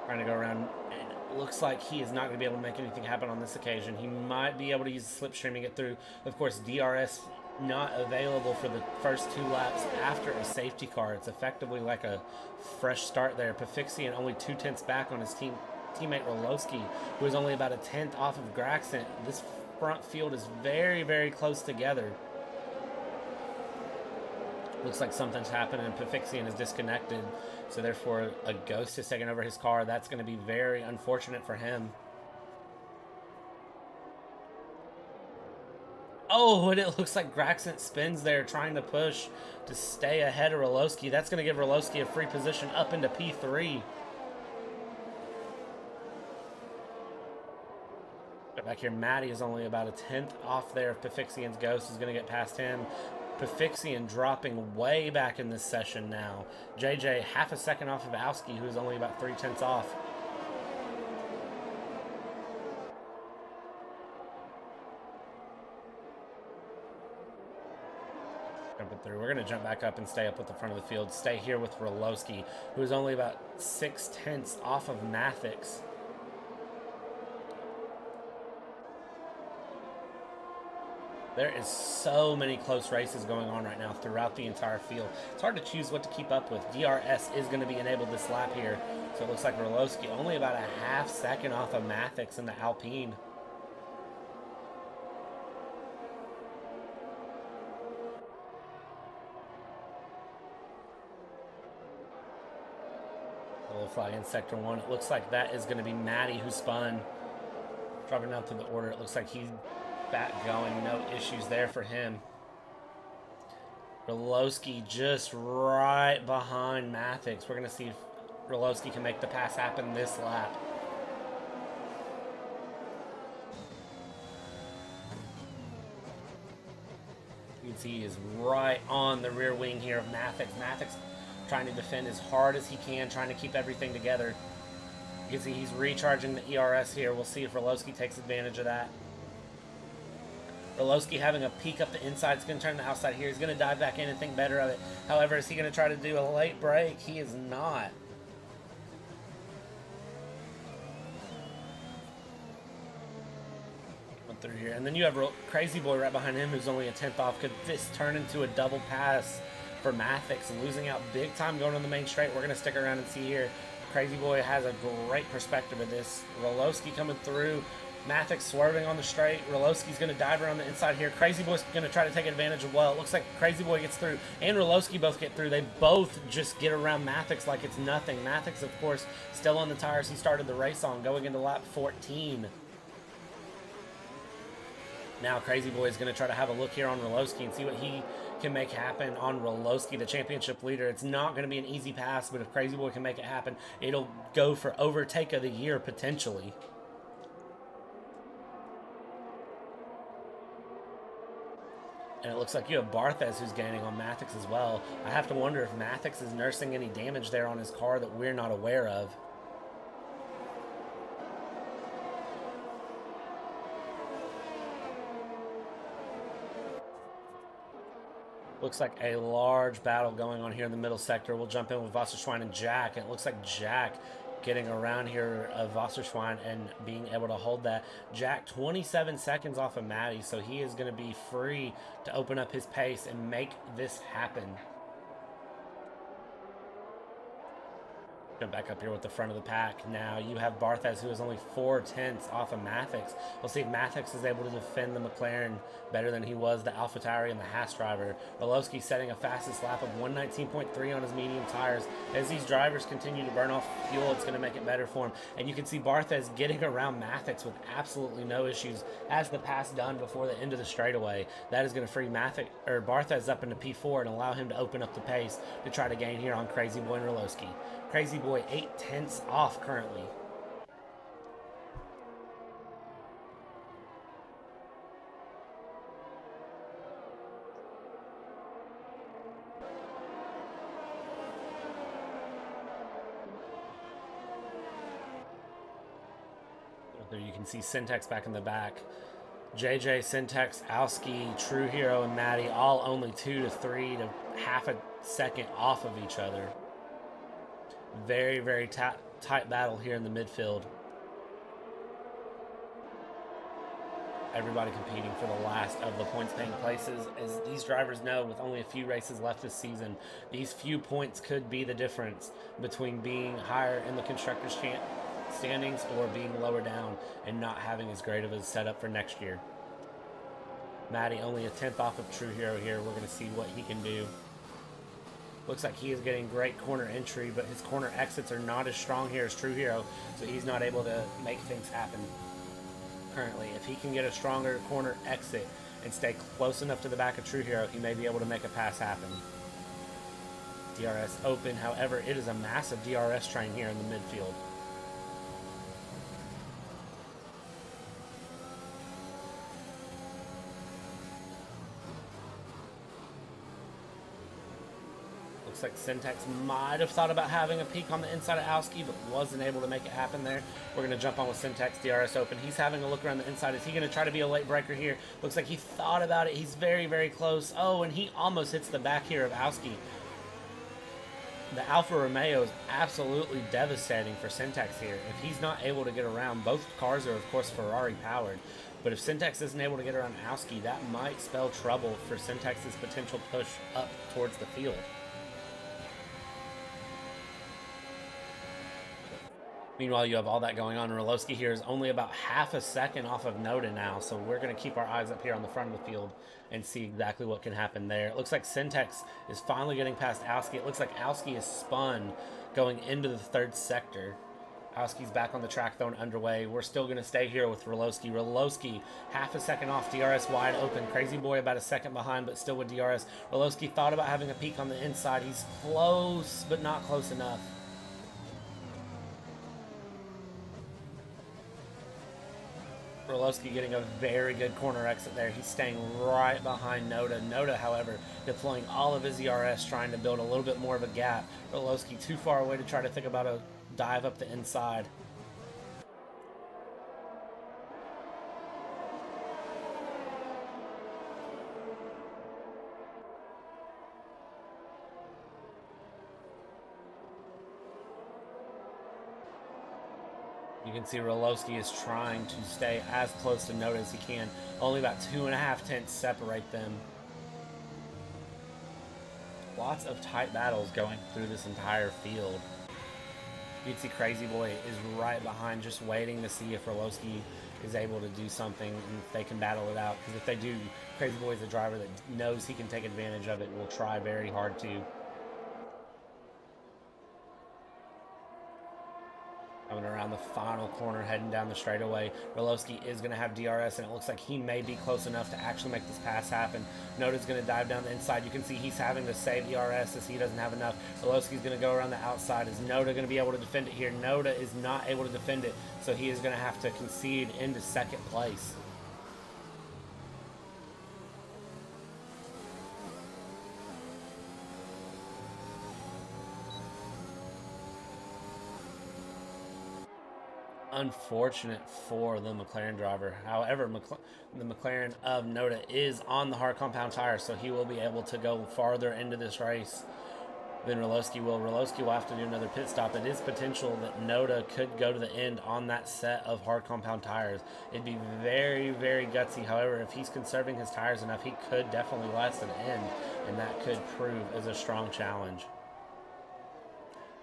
Trying to go around, and it looks like he is not going to be able to make anything happen on this occasion. He might be able to use the slipstream to get through. Of course, DRS not available for the first 2 laps after a safety car. It's effectively like a fresh start there. Pefixian only 2/10 back on his teammate Roloski, who is only about a 10th off of Graxon. This front field is very, very close together. Looks like something's happening and Pefixian is disconnected. So therefore a ghost is taking over his car. That's going to be very unfortunate for him. Oh, and it looks like Graxent spins there trying to push to stay ahead of Roloski. That's going to give Roloski a free position up into P3. Back here, Matty is only about a 10th off there. If Pefixian's ghost is going to get past him. Pefixian dropping way back in this session now. JJ half a second off of Owski, who's only about 3/10 off. Jumping through. We're going to jump back up and stay up with the front of the field. Stay here with Roloski, who's only about 6/10 off of Mathix. There is so many close races going on right now throughout the entire field. It's hard to choose what to keep up with. DRS is going to be enabled this lap here. So it looks like Roloski only about a half second off of Mathix in the Alpine. We'll fly in sector 1. It looks like that is going to be Matty who spun. Dropping down through the order. It looks like he's back going. No issues there for him. Roloski just right behind Mathix. We're going to see if Roloski can make the pass happen this lap. You can see he is right on the rear wing here of Mathix. Mathix trying to defend as hard as he can, trying to keep everything together. You can see he's recharging the ERS here. We'll see if Roloski takes advantage of that. Roloski having a peek up the inside. It's going to turn the outside here. He's going to dive back in and think better of it. However, is he going to try to do a late break? He is not. Went through here. And then you have Crazy Boy right behind him who's only a 10th off. Could this turn into a double pass for Mathix? Losing out big time going on the main straight. We're going to stick around and see here. Crazy Boy has a great perspective of this. Roloski coming through. Mathix swerving on the straight. Roloski's going to dive around the inside here. Crazy Boy's going to try to take advantage of well. It looks like Crazy Boy gets through and Roloski both get through. They both just get around Mathix like it's nothing. Mathix, of course, still on the tires he started the race on, going into lap 14. Now Crazy Boy is going to try to have a look here on Roloski and see what he can make happen on Roloski, the championship leader. It's not going to be an easy pass, but if Crazy Boy can make it happen, it'll go for overtake of the year potentially. And it looks like you have BartheZ who's gaining on Mathix as well. I have to wonder if Mathix is nursing any damage there on his car that we're not aware of. Looks like a large battle going on here in the middle sector. We'll jump in with Wasserschwein and Jack. And it looks like Jack getting around here of Wasserschwein and being able to hold that. Jack 27 seconds off of Matty, so he is going to be free to open up his pace and make this happen. Jump back up here with the front of the pack. Now you have BartheZ, who is only 4/10 off of Mathix. We'll see if Mathix is able to defend the McLaren better than he was the AlphaTauri and the Haas driver. Roloski setting a fastest lap of 119.3 on his medium tires. As these drivers continue to burn off fuel, it's going to make it better for him. And you can see BartheZ getting around Mathix with absolutely no issues. Has the pass done before the end of the straightaway. That is going to free BartheZ up into P4 and allow him to open up the pace to try to gain here on Crazy Boy and Roloski. Crazy Boy 8/10 off currently. There you can see Syntex back in the back. JJ, Syntex, Owski, TrueHERO, and Matty all only 2 to 3 to half a second off of each other. Very, very tight battle here in the midfield. Everybody competing for the last of the points-paying places. As these drivers know, with only a few races left this season, these few points could be the difference between being higher in the Constructors' standings or being lower down and not having as great of a setup for next year. Matty only a 10th off of TrueHERO here. We're going to see what he can do. Looks like he is getting great corner entry, but his corner exits are not as strong here as TrueHERO, so he's not able to make things happen currently. If he can get a stronger corner exit and stay close enough to the back of TrueHERO, he may be able to make a pass happen. DRS open, however, it is a massive DRS train here in the midfield. Looks like Syntax might have thought about having a peek on the inside of Owski, but wasn't able to make it happen there. We're going to jump on with Syntax, DRS open. He's having a look around the inside. Is he going to try to be a late breaker here? Looks like he thought about it. He's very, very close. Oh, and he almost hits the back here of Owski. The Alfa Romeo is absolutely devastating for Syntax here. If he's not able to get around, both cars are, of course, Ferrari powered. But if Syntax isn't able to get around Owski, that might spell trouble for Syntax's potential push up towards the field. Meanwhile, you have all that going on. Roloski here is only about half a second off of Noda now, so we're going to keep our eyes up here on the front of the field and see exactly what can happen there. It looks like Syntax is finally getting past Owski. It looks like Owski is spun going into the third sector. Owski's back on the track, throwing underway. We're still going to stay here with Roloski. Roloski, half a second off, DRS wide open. Crazy Boy about a second behind, but still with DRS. Roloski thought about having a peek on the inside. He's close, but not close enough. Roloski getting a very good corner exit there. He's staying right behind Noda. Noda, however, deploying all of his ERS, trying to build a little bit more of a gap. Roloski too far away to try to think about a dive up the inside. You can see Roloski is trying to stay as close to Noda as he can. Only about 2.5 tenths separate them. Lots of tight battles going through this entire field. You can see Crazy Boy is right behind, just waiting to see if Roloski is able to do something and if they can battle it out. Because if they do, Crazy Boy is a driver that knows he can take advantage of it and will try very hard to. Coming around the final corner, heading down the straightaway. Roloski is going to have DRS, and it looks like he may be close enough to actually make this pass happen. Noda's going to dive down the inside. You can see he's having to save DRS as he doesn't have enough. Roloski's going to go around the outside. Is Noda going to be able to defend it here? Noda is not able to defend it, so he is going to have to concede into second place. Unfortunate for the McLaren driver. However, the McLaren of Noda is on the hard compound tire, so he will be able to go farther into this race than Roloski will. Roloski will have to do another pit stop. It is potential that Noda could go to the end on that set of hard compound tires. It'd be very, very gutsy. However, if he's conserving his tires enough, he could definitely last to the end, and that could prove as a strong challenge.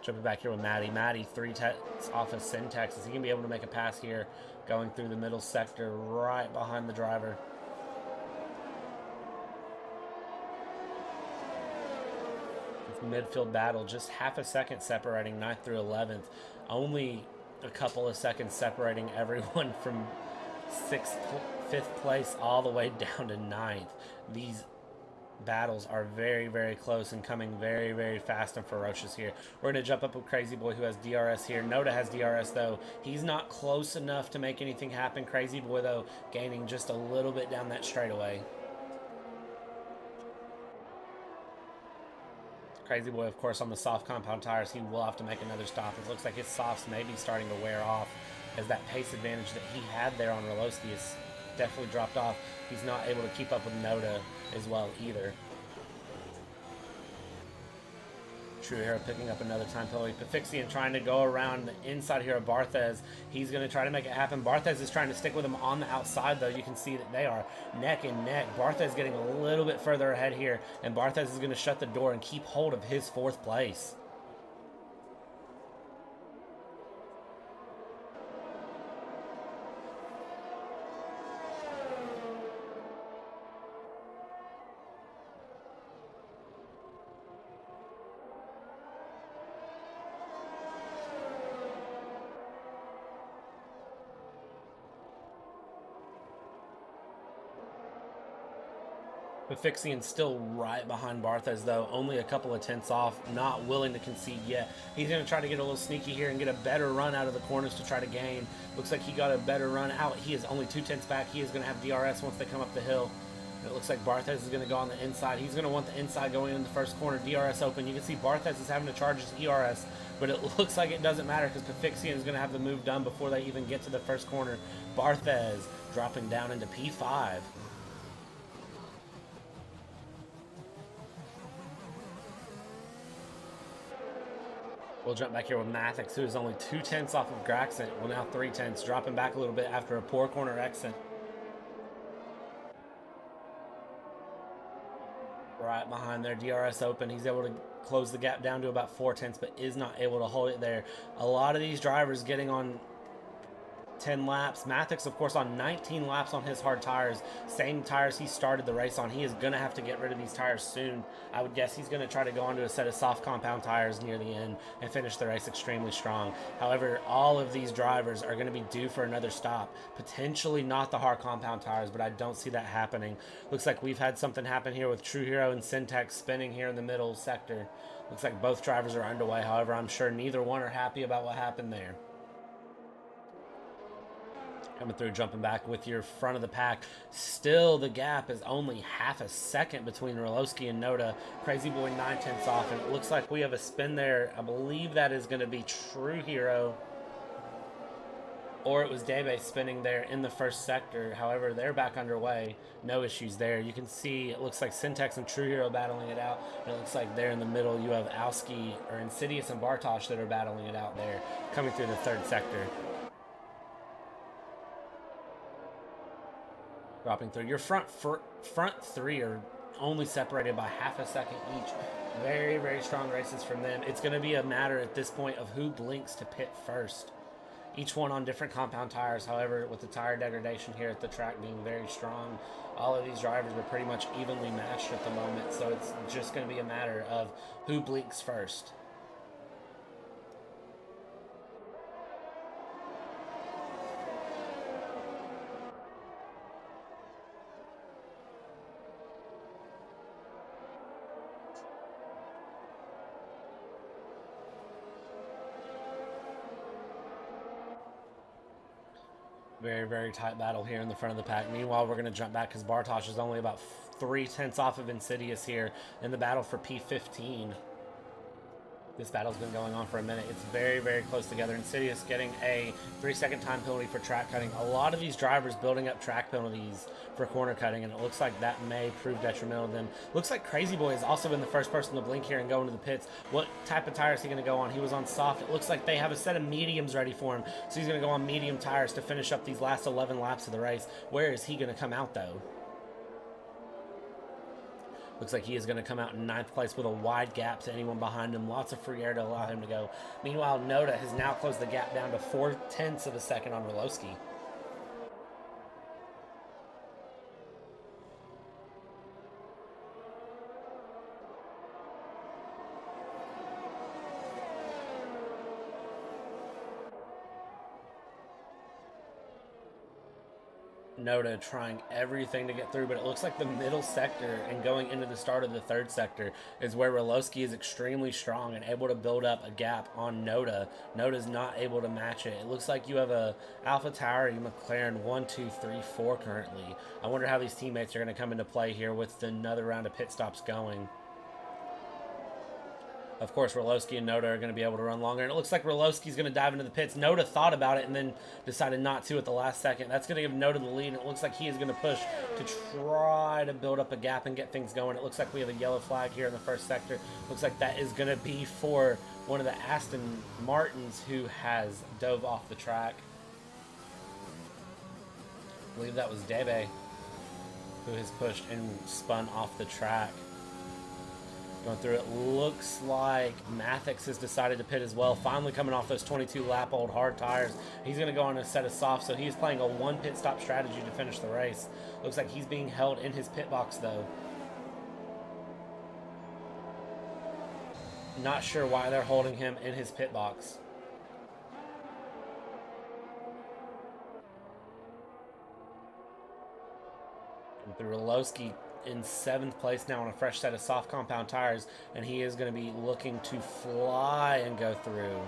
Jumping back here with Matty. Matty, 3 tenths off of Syntax. Is he going to be able to make a pass here going through the middle sector right behind the driver? It's midfield battle. Just half a second separating 9th through 11th. Only a couple of seconds separating everyone from 5th place all the way down to 9th. These battles are very, very close and coming very, very fast and ferocious here. We're going to jump up with Crazy Boy, who has DRS here. Noda has DRS, though. He's not close enough to make anything happen. Crazy Boy, though, gaining just a little bit down that straightaway. Crazy Boy, of course, on the soft compound tires, he will have to make another stop. It looks like his softs may be starting to wear off, as that pace advantage that he had there on Roloski is definitely dropped off. He's not able to keep up with Noda as well either. TrueHERO picking up another time penalty. Pefixian trying to go around the inside here of BartheZ. He's going to try to make it happen. BartheZ is trying to stick with him on the outside, though. You can see that they are neck and neck. BartheZ getting a little bit further ahead here, and BartheZ is going to shut the door and keep hold of his 4th place. Pefixian still right behind BartheZ though, only a couple of tenths off, not willing to concede yet. He's going to try to get a little sneaky here and get a better run out of the corners to try to gain. Looks like he got a better run out. He is only 2 tenths back. He is going to have DRS once they come up the hill. It looks like BartheZ is going to go on the inside. He's going to want the inside going in the first corner. DRS open. You can see BartheZ is having to charge his ERS, but it looks like it doesn't matter because Pefixian is going to have the move done before they even get to the first corner. BartheZ dropping down into P5. We'll jump back here with Mathix, who is only 2 tenths off of Graxent. Well, now 3 tenths, dropping back a little bit after a poor corner exit. Right behind there, DRS open. He's able to close the gap down to about 4 tenths, but is not able to hold it there. A lot of these drivers getting on 10 laps. Mathix, of course, on 19 laps on his hard tires. Same tires he started the race on. He is going to have to get rid of these tires soon. I would guess he's going to try to go onto a set of soft compound tires near the end and finish the race extremely strong. However, all of these drivers are going to be due for another stop. Potentially not the hard compound tires, but I don't see that happening. Looks like we've had something happen here with TrueHERO and Syntax spinning here in the middle sector. Looks like both drivers are underway. However, I'm sure neither one are happy about what happened there. Coming through, jumping back with your front of the pack. Still, the gap is only half a second between Roloski and Noda. Crazy Boy 9 tenths off, and it looks like we have a spin there. I believe that is going to be TrueHERO, or it was Debe spinning there in the first sector. However, they're back underway. No issues there. You can see it looks like Syntax and TrueHERO battling it out. And it looks like there in the middle you have Alski, or Insidious and Bartosz that are battling it out there, coming through the third sector. Dropping through. Your front three are only separated by half a second each. Very, very strong races from them. It's going to be a matter at this point of who blinks to pit first. Each one on different compound tires. However, with the tire degradation here at the track being very strong, all of these drivers are pretty much evenly matched at the moment. So it's just going to be a matter of who blinks first. Very, very tight battle here in the front of the pack. Meanwhile, we're going to jump back because Bartosz is only about 3 tenths off of Insidious here in the battle for P15. This battle's been going on for a minute. It's very, very close together. Insidious getting a 3-second time penalty for track cutting. A lot of these drivers building up track penalties for corner cutting, and it looks like that may prove detrimental to them. Looks like Crazy Boy has also been the first person to blink here and go into the pits. What type of tire is he going to go on? He was on soft. It looks like they have a set of mediums ready for him, so he's going to go on medium tires to finish up these last 11 laps of the race. Where is he going to come out, though? Looks like he is going to come out in 9th place with a wide gap to anyone behind him. Lots of free air to allow him to go. Meanwhile, Noda has now closed the gap down to 4 tenths of a second on Roloski. Noda trying everything to get through, but it looks like the middle sector and going into the start of the third sector is where Roloski is extremely strong and able to build up a gap on Noda. Noda's not able to match it. It looks like you have a Alpha Tauri McLaren 1, 2, 3, 4 currently. I wonder how these teammates are going to come into play here with another round of pit stops going. Of course, Roloski and Noda are going to be able to run longer. And it looks like Roloski's going to dive into the pits. Noda thought about it and then decided not to at the last second. That's going to give Noda the lead. And it looks like he is going to push to try to build up a gap and get things going. It looks like we have a yellow flag here in the first sector. Looks like that is going to be for one of the Aston Martins who has dove off the track. I believe that was Debe who has pushed and spun off the track. Going through it, looks like Mathix has decided to pit as well. Finally coming off those 22-lap-old hard tires. He's going to go on a set of softs, so he's playing a one pit stop strategy to finish the race. Looks like he's being held in his pit box, though. Not sure why they're holding him in his pit box. And through Roloski in 7th place now on a fresh set of soft compound tires, and he is going to be looking to fly and go through.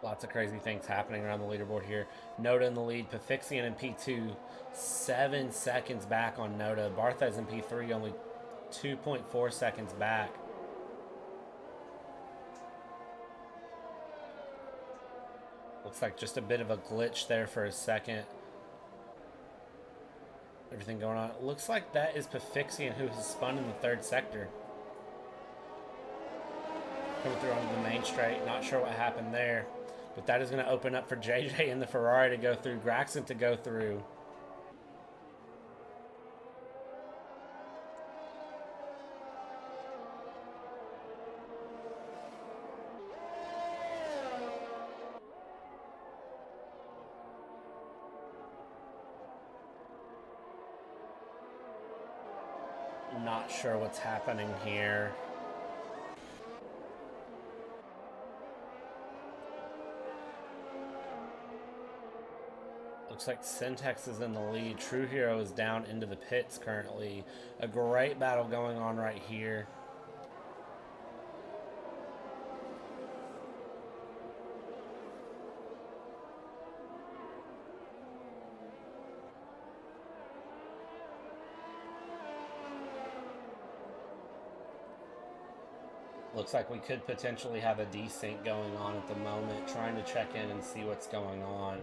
Lots of crazy things happening around the leaderboard here. Noda in the lead. Pefixian in P2, 7 seconds back on Noda. BartheZ in P3, only 2.4 seconds back. Looks like just a bit of a glitch there for a second. Everything going on. It looks like that is Pefixian, who has spun in the 3rd sector. Coming through onto the main straight. Not sure what happened there. But that is going to open up for JJ in the Ferrari to go through. Graxon to go through. Not sure what's happening here. Looks like Syntax is in the lead. TrueHERO is down into the pits currently. A great battle going on right here. Looks like we could potentially have a desync going on at the moment. Trying to check in and see what's going on.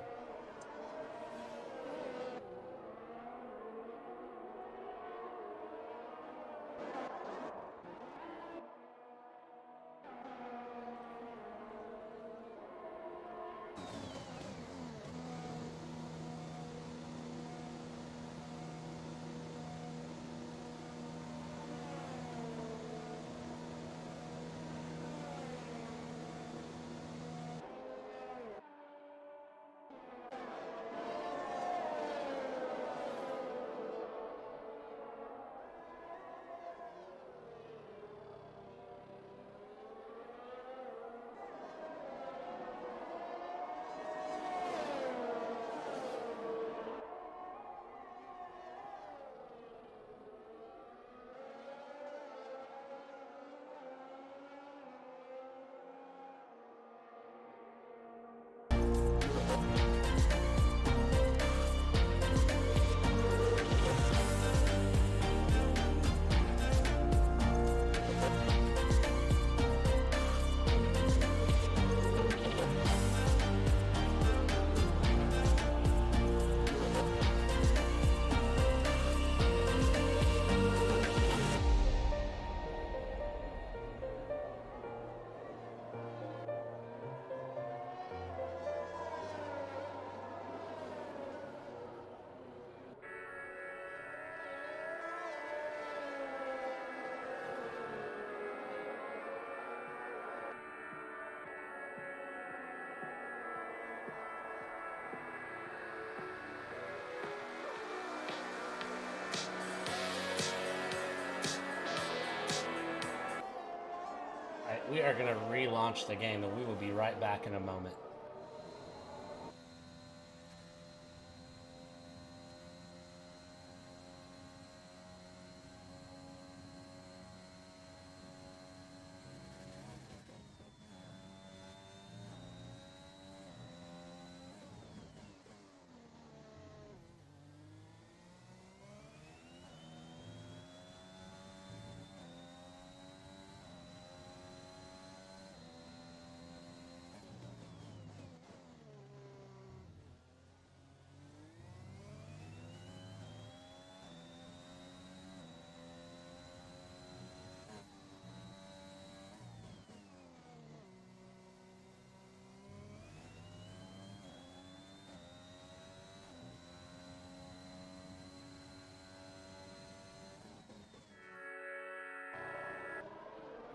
We are going to relaunch the game, and we will be right back in a moment.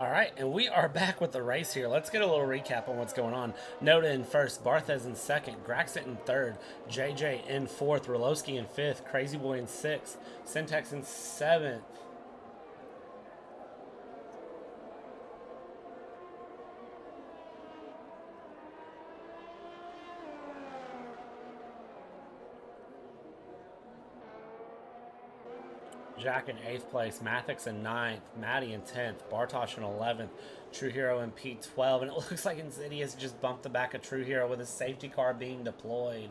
All right, and we are back with the race here. Let's get a little recap on what's going on. Noda in first, BartheZ in second, Graxon in third, JJ in fourth, Rolowski in fifth, Crazy Boy in sixth, Syntax in seventh. Jack in 8th place, Mathix in 9th, Maddie in 10th, Bartosh in 11th, TrueHERO in P12, and it looks like Insidious just bumped the back of TrueHERO with his safety car being deployed.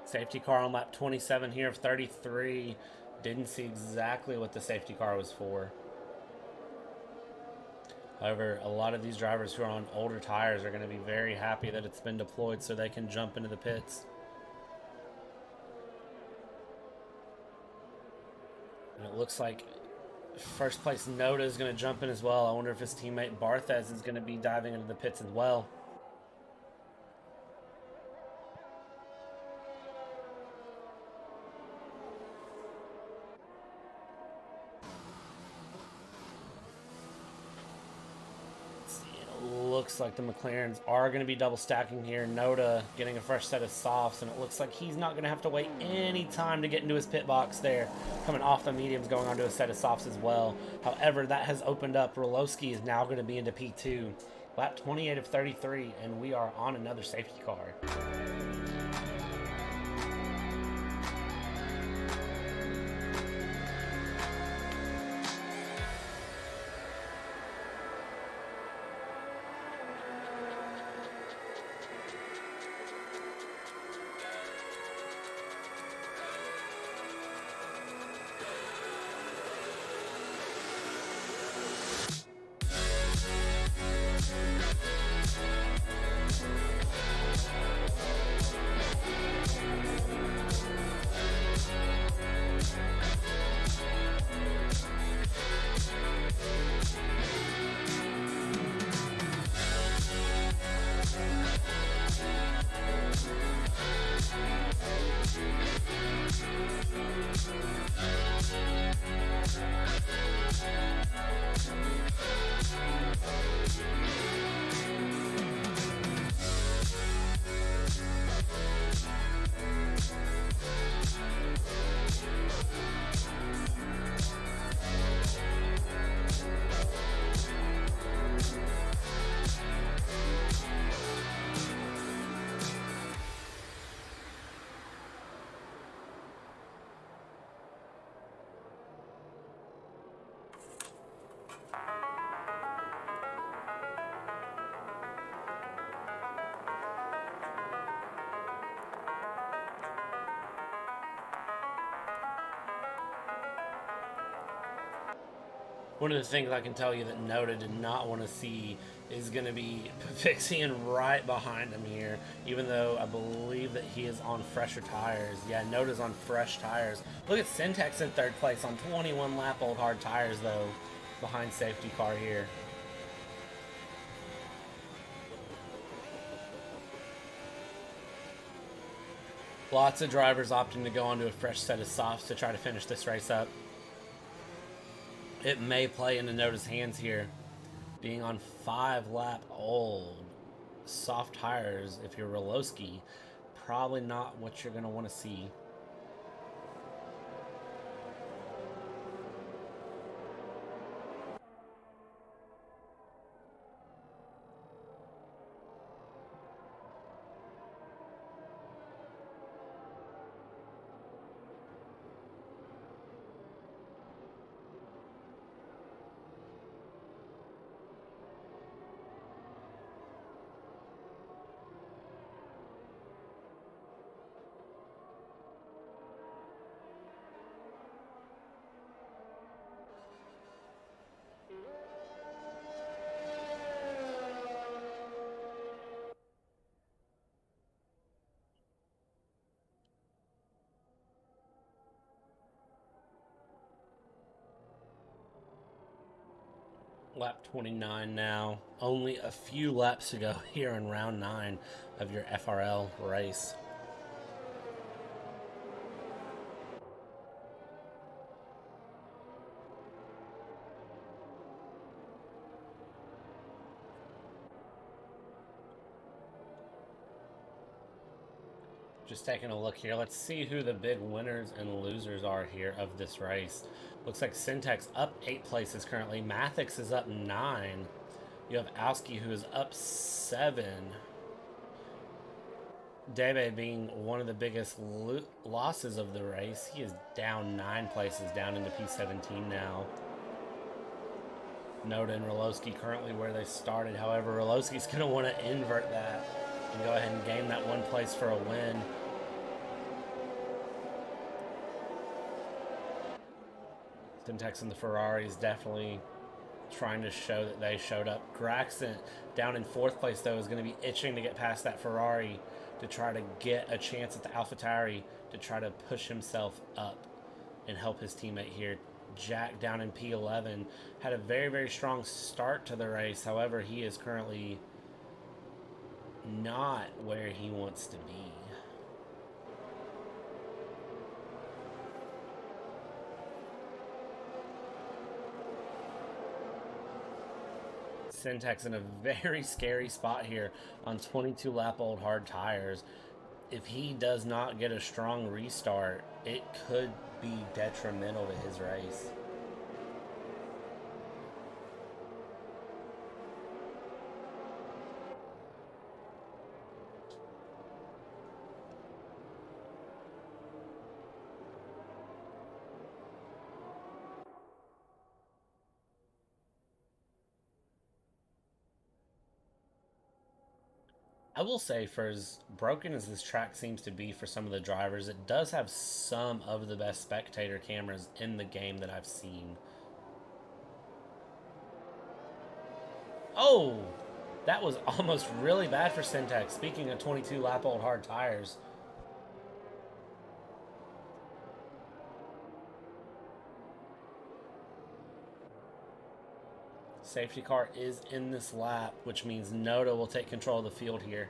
Safety car on lap 27 here of 33. Didn't see exactly what the safety car was for. However, a lot of these drivers who are on older tires are going to be very happy that it's been deployed so they can jump into the pits. And it looks like first place Noda is going to jump in as well. I wonder if his teammate BartheZ is going to be diving into the pits as well. Looks like the McLarens are going to be double stacking here. Noda getting a fresh set of softs, and it looks like he's not going to have to wait any time to get into his pit box there. Coming off the mediums, going onto a set of softs as well. However, that has opened up. Rolowski is now going to be into P2. Lap 28 of 33, and we are on another safety car. One of the things I can tell you that Noda did not want to see is going to be Pefixian right behind him here, even though I believe that he is on fresher tires. Yeah, Noda's on fresh tires. Look at Syntax in 3rd place on 21 lap old hard tires, though, behind safety car here. Lots of drivers opting to go onto a fresh set of softs to try to finish this race up. It may play into Noda's hands here. Being on 5 lap old soft tires, if you're Rolowski, probably not what you're going to want to see. Lap 29 now. Only a few laps to go here in round 9 of your FRL race. Just taking a look here. Let's see who the big winners and losers are here of this race. Looks like Syntax up 8 places currently. Mathix is up 9. You have Alski, who is up 7. Debe being one of the biggest losses of the race. He is down 9 places, down into P17 now. Noda and Roloski currently where they started. However, Roloski's going to want to invert that and go ahead and gain that 1 place for a win. Syntax and the Ferrari is definitely trying to show that they showed up. Graxent down in 4th place, though, is going to be itching to get past that Ferrari to try to get a chance at the AlphaTauri to try to push himself up and help his teammate here. Jack down in P11 had a very, very strong start to the race. However, he is currently not where he wants to be. Syntax in a very scary spot here on 22-lap-old hard tires. If he does not get a strong restart, it could be detrimental to his race. I will say, for as broken as this track seems to be for some of the drivers, it does have some of the best spectator cameras in the game that I've seen. Oh, that was almost really bad for Syntax. Speaking of 22-lap-old hard tires. Safety car is in this lap, which means Noda will take control of the field here.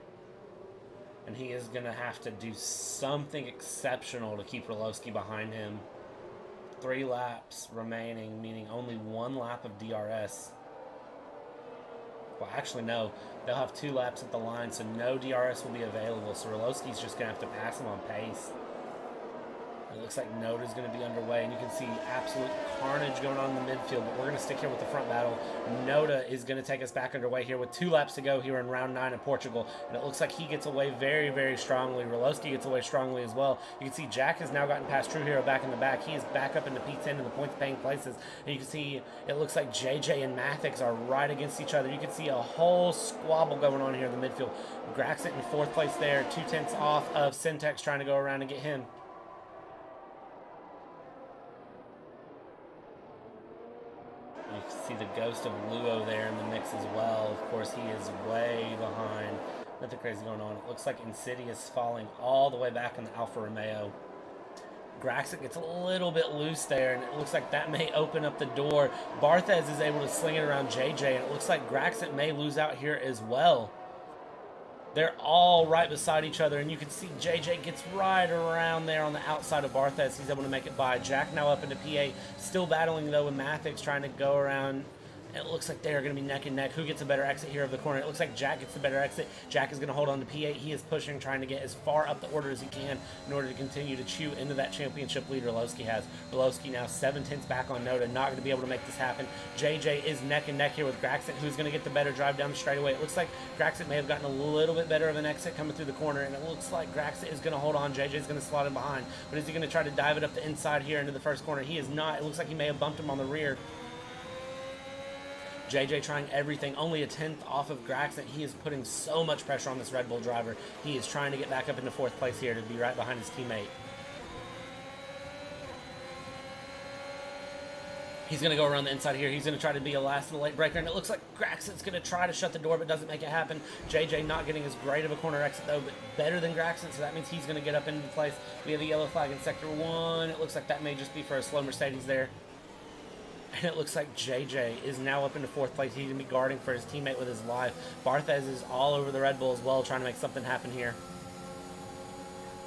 And he is going to have to do something exceptional to keep Roloski behind him. 3 laps remaining, meaning only 1 lap of DRS. Well, actually, no. They'll have 2 laps at the line, so no DRS will be available. So Roloski's just going to have to pass him on pace. It looks like Noda's going to be underway, and you can see absolute carnage going on in the midfield, but we're going to stick here with the front battle. Noda is going to take us back underway here with 2 laps to go here in round 9 in Portugal, and it looks like he gets away very, very strongly. Roloski gets away strongly as well. You can see Jack has now gotten past TrueHERO back in the back. He is back up into P10 in the points-paying places, and you can see it looks like JJ and Mathix are right against each other. You can see a whole squabble going on here in the midfield. Graxent in 4th place there, 2/10 off of Syntax trying to go around and get him. You can see the ghost of Luo there in the mix as well. Of course, he is way behind. Nothing crazy going on. It looks like Insidious falling all the way back in the Alfa Romeo. Graxent gets a little bit loose there, and it looks like that may open up the door. BartheZ is able to sling it around JJ, and it looks like Graxent may lose out here as well. They're all right beside each other, and you can see JJ gets right around there on the outside of BartheZ. He's able to make it by. Jack now up into P8, still battling, though, with Mathix trying to go around. It looks like they are going to be neck and neck. Who gets a better exit here of the corner? It looks like Jack gets the better exit. Jack is going to hold on to P8. He is pushing, trying to get as far up the order as he can in order to continue to chew into that championship lead Roloski has. Roloski now 7/10 back on Noda, not going to be able to make this happen. JJ is neck and neck here with Graxent, who's going to get the better drive down the straightaway. It looks like Graxent may have gotten a little bit better of an exit coming through the corner, and it looks like Graxent is going to hold on. JJ is going to slot him behind, but is he going to try to dive it up the inside here into the first corner? He is not. It looks like he may have bumped him on the rear. JJ trying everything, only a 10th off of Graxent. He is putting so much pressure on this Red Bull driver. He is trying to get back up into 4th place here to be right behind his teammate. He's going to go around the inside here. He's going to try to be a last and a late breaker, and it looks like Graxent's going to try to shut the door, but doesn't make it happen. JJ not getting as great of a corner exit, though, but better than Graxent, so that means he's going to get up into place. We have a yellow flag in Sector 1. It looks like that may just be for a slow Mercedes there. And it looks like JJ is now up into 4th place. He's going to be guarding for his teammate with his life. BartheZ is all over the Red Bull as well, trying to make something happen here.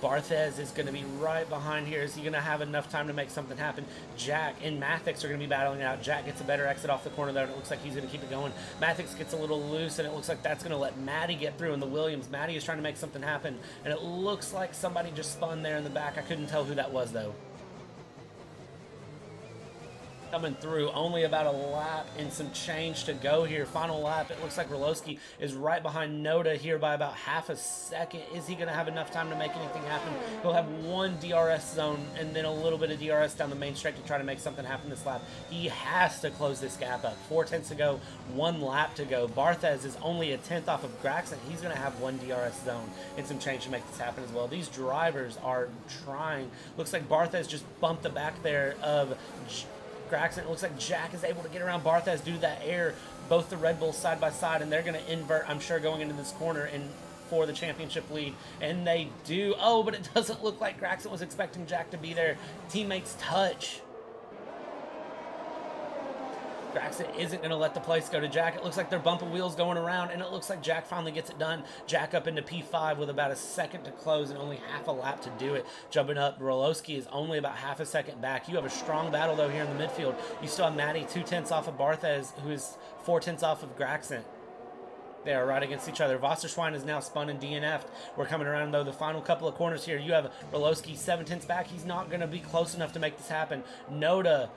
BartheZ is going to be right behind here. Is he going to have enough time to make something happen? Jack and Mathix are going to be battling it out. Jack gets a better exit off the corner there, and it looks like he's going to keep it going. Mathix gets a little loose, and it looks like that's going to let Maddie get through in the Williams. Maddie is trying to make something happen, and it looks like somebody just spun there in the back. I couldn't tell who that was, though. Coming through, only about a lap and some change to go here. Final lap, it looks like Rolowski is right behind Noda here by about half a second. Is he going to have enough time to make anything happen? He'll have one DRS zone and then a little bit of DRS down the main straight to try to make something happen this lap. He has to close this gap up. 4/10 to go, 1 lap to go. BartheZ is only a 10th off of Graxon. He's going to have one DRS zone and some change to make this happen as well. These drivers are trying. Looks like BartheZ just bumped the back there of Graxon. It looks like Jack is able to get around BartheZ, do that air, both the Red Bulls side by side, and they're going to invert, I'm sure, going into this corner and for the championship lead, and they do. Oh, but it doesn't look like Graxon was expecting Jack to be there. Teammates touch. Graxon isn't going to let the place go to Jack. It looks like they're bumping wheels going around, and it looks like Jack finally gets it done. Jack up into P5 with about a second to close and only half a lap to do it. Jumping up, Rolowski is only about half a second back. You have a strong battle, though, here in the midfield. You still have Maddie 2/10 off of BartheZ, who is 4/10 off of Graxon. They are right against each other. Wasserschwein is now spun and DNF'd. We're coming around, though, the final couple of corners here. You have Rolowski 7/10 back. He's not going to be close enough to make this happen. Noda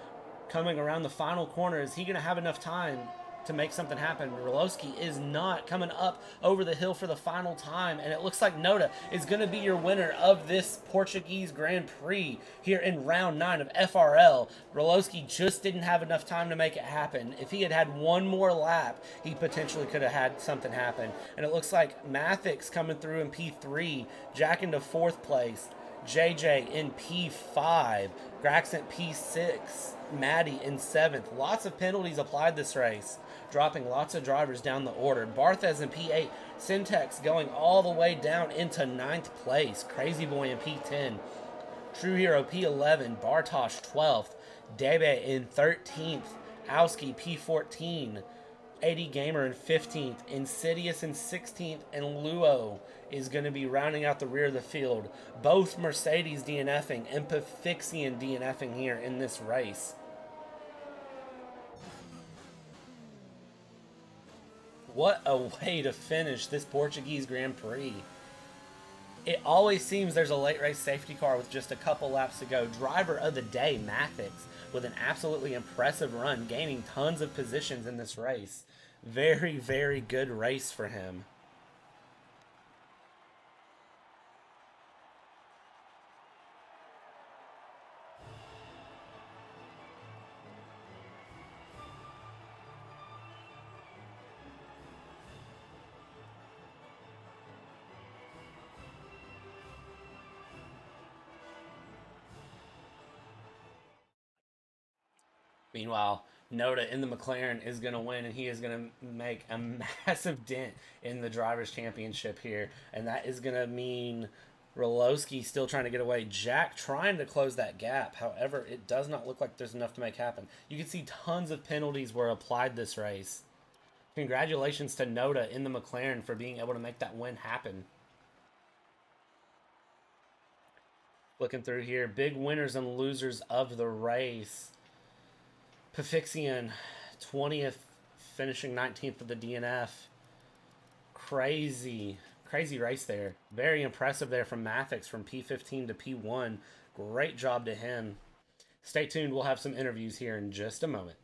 coming around the final corner. Is he going to have enough time to make something happen? Rolowski is not coming up over the hill for the final time, and it looks like Noda is going to be your winner of this Portuguese Grand Prix here in round 9 of FRL. Rolowski just didn't have enough time to make it happen. If he had had one more lap, he potentially could have had something happen. And it looks like Mathix coming through in P3, Jack into 4th place, JJ in P5, Graxon P6, Maddie in 7th. Lots of penalties applied this race, dropping lots of drivers down the order. BartheZ in P8, Syntex going all the way down into 9th place, Crazy Boy in P10, TrueHERO P11, Bartosh 12th, Debe in 13th, Owski P14, 80 Gamer in 15th, Insidious in 16th, and Luo is going to be rounding out the rear of the field. Both Mercedes DNFing and Pefixian DNFing here in this race. What a way to finish this Portuguese Grand Prix. It always seems there's a late race safety car with just a couple laps to go. Driver of the day, Mathix, with an absolutely impressive run, gaining tons of positions in this race. Very, very good race for him. Meanwhile, Noda in the McLaren is going to win, and he is going to make a massive dent in the Drivers' Championship here. And that is going to mean Rolowski still trying to get away. Jack trying to close that gap. However, it does not look like there's enough to make happen. You can see tons of penalties were applied this race. Congratulations to Noda in the McLaren for being able to make that win happen. Looking through here, big winners and losers of the race. Pefixian, 20th, finishing 19th of the DNF. Crazy race there. Very impressive there from Mathix from P15 to P1. Great job to him. Stay tuned. We'll have some interviews here in just a moment.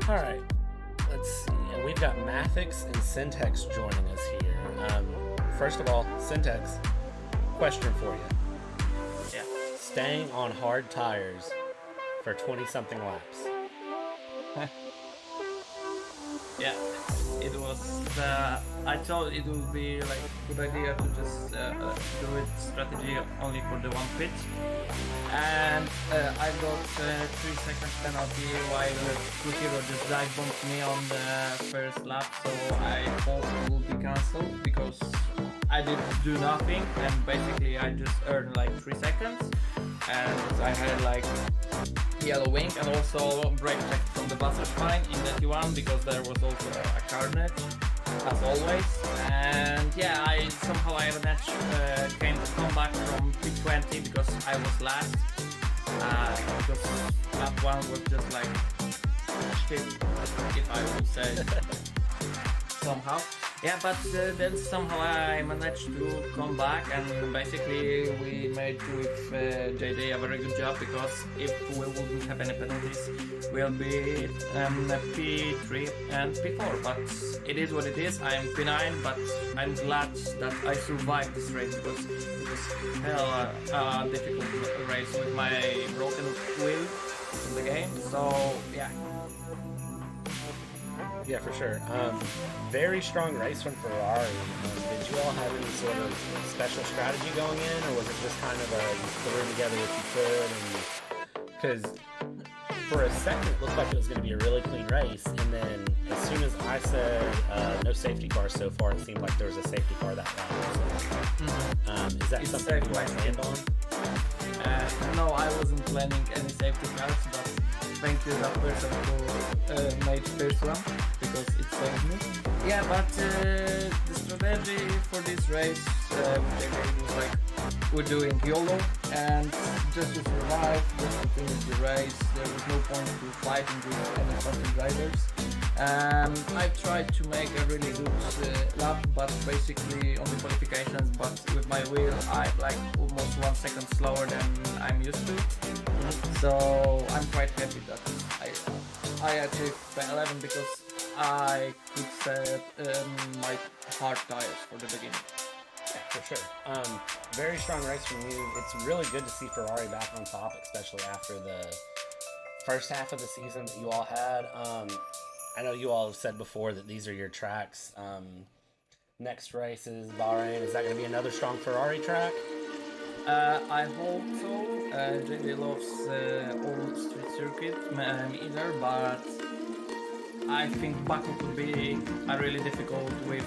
All right, let's see. And we've got Mathix and Syntax joining us here. First of all, Syntax, question for you. Yeah. Staying on hard tires for 20-something laps. Yeah, it was. I thought it would be like a good idea to just do it strategy only for the one pit, and I got 3 seconds penalty while TrueHERO just dive bombed me on the first lap. So I hope it will be cancelled because I did do nothing, and basically I just earned like 3 seconds, and I had like yellow wing and also brake check from the buzzer fine in that one because there was also a carnage as always. And yeah, I managed come back from P20 because I was last, because that one was just like shit, if I would say somehow. Yeah, but then somehow I managed to come back, and basically we made with JD a very good job, because if we wouldn't have any penalties, we'll be P3 and P4. But it is what it is. I'm P9, but I'm glad that I survived this race because it was hell a difficult race with my broken wheel in the game. So yeah. Yeah, for sure. Very strong race from Ferrari. Did you all have any sort of special strategy going in, or was it just kind of you threw together what you could? Because for a second it looked like it was going to be a really clean race, and then as soon as I said no safety cars so far, it seemed like there was a safety car that time. So, is that something you guys planned on? No, I wasn't planning any safety cars, but thank you that person who made first one, because it saved me. Yeah, but the strategy for this race was like, we're doing YOLO, and just to survive, just to finish the race. There was no point to fighting with any fucking drivers. I tried to make a really good lap, but basically on the qualifications, but with my wheel I'm like almost 1 second slower than I'm used to. So I'm quite happy that I achieved P11 because I could set my hard tires for the beginning. Yeah, for sure. Very strong race from you. It's really good to see Ferrari back on top, especially after the first half of the season that you all had. I know you all have said before that these are your tracks. Next race is Bahrain. Is that going to be another strong Ferrari track? I hope so. JJ loves old street circuit either, but I think Baku could be really difficult with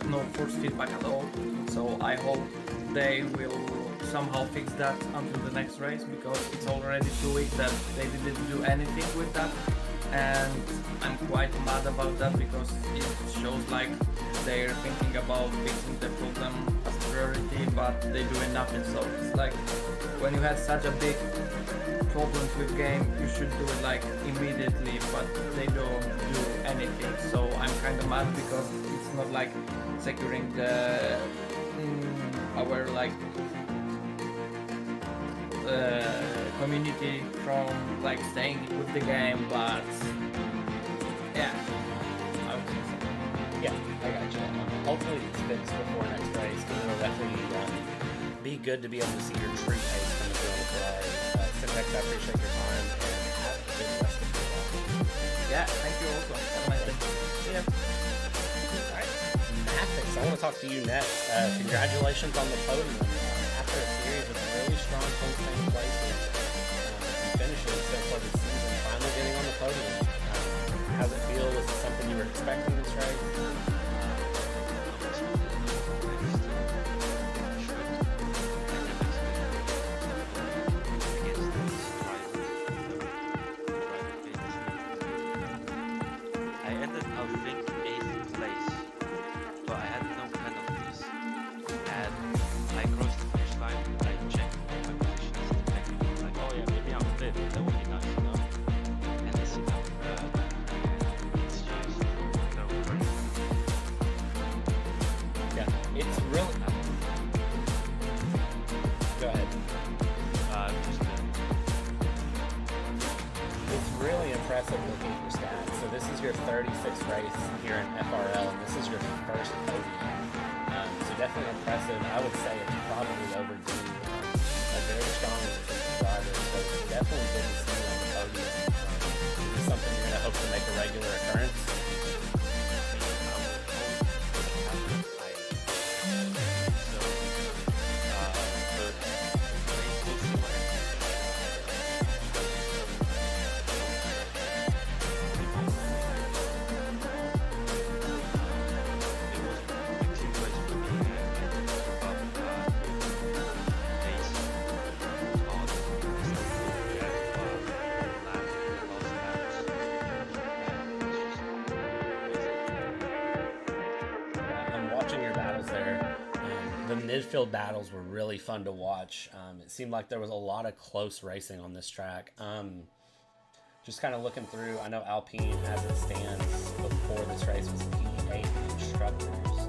no force feedback at all. So I hope they will somehow fix that until the next race, because it's already 2 weeks that they didn't do anything with that. And I'm quite mad about that, because it shows like they're thinking about fixing the problem as priority, but they're doing nothing. So it's like, when you have such a big problems with game, you should do it like immediately, but they don't do anything. So I'm kind of mad, because it's not like securing the our like community from like staying with the game, but yeah, I would say so. Yeah, I got you. Hopefully it's fixed before next race, because it'll definitely be good to be able to see your true pace coming through on the Ferrari. Syntax, I appreciate your time, and have a good rest of your day. Yeah, thank you also. Have a nice day. Yeah. Alright, Mathix, I want to talk to you next. Congratulations on the podium. After a series of really strong post-game places, finishes so far this season, finally getting on the podium. How's it feel? Was it something you were expecting this race? I ended up, I think, 8th place, but I had no penalties, and I crossed the finish line. I checked my positions, technically, like, oh yeah, maybe I'm 5th, that would be nice, you know? And it's enough. It's just no. race here in FRL, and this is your first podium. So definitely impressive. I would say it's probably overdue. A very strong and consistent driver, so definitely good to see you on the podium. Is this something you're going to hope to make a regular occurrence? The midfield battles were really fun to watch. It seemed like there was a lot of close racing on this track. Just kind of looking through, I know Alpine, as it stands, before this race was P8 instructors.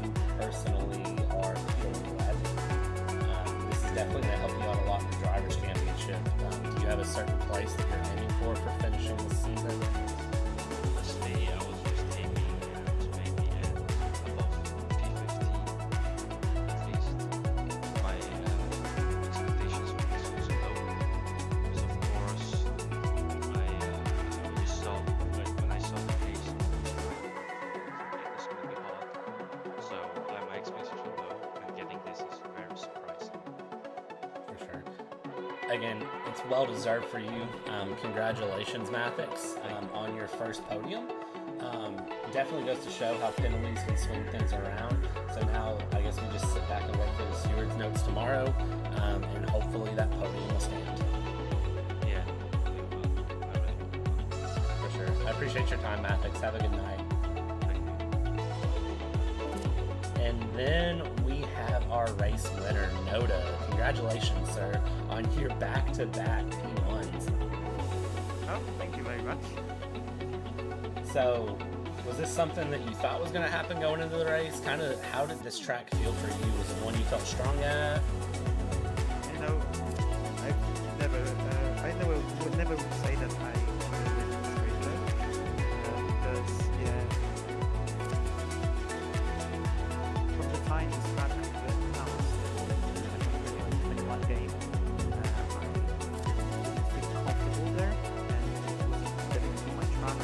You personally are P11. This is definitely going to help you out a lot in the Drivers' Championship. Do you have a certain place that you're aiming for finishing this season? Honestly, I was just aiming to maybe above P15 at least. My expectations were so low because of course I just saw when I saw the pace it was going to be hard. So my expectations were low, and getting this is very surprising. For sure. Again, it's well deserved for you. Congratulations, Mathix, on your first podium. Definitely goes to show how penalties can swing things around. So now I guess we just sit back and wait for the Stewards Notes tomorrow, and hopefully that podium will stand. Yeah, it will. For sure. I appreciate your time, Mathix. Have a good night. And then we have our race winner, Noda. Congratulations, sir, on your back-to-back P1s. Oh, thank you very much. So, was this something that you thought was going to happen going into the race? Kind of, how did this track feel for you? Was it one you felt strong at? You know, I would never say that I will win this race, because, yeah, from the time this track was announced, in one game, I didn't feel comfortable there, and it was definitely my track.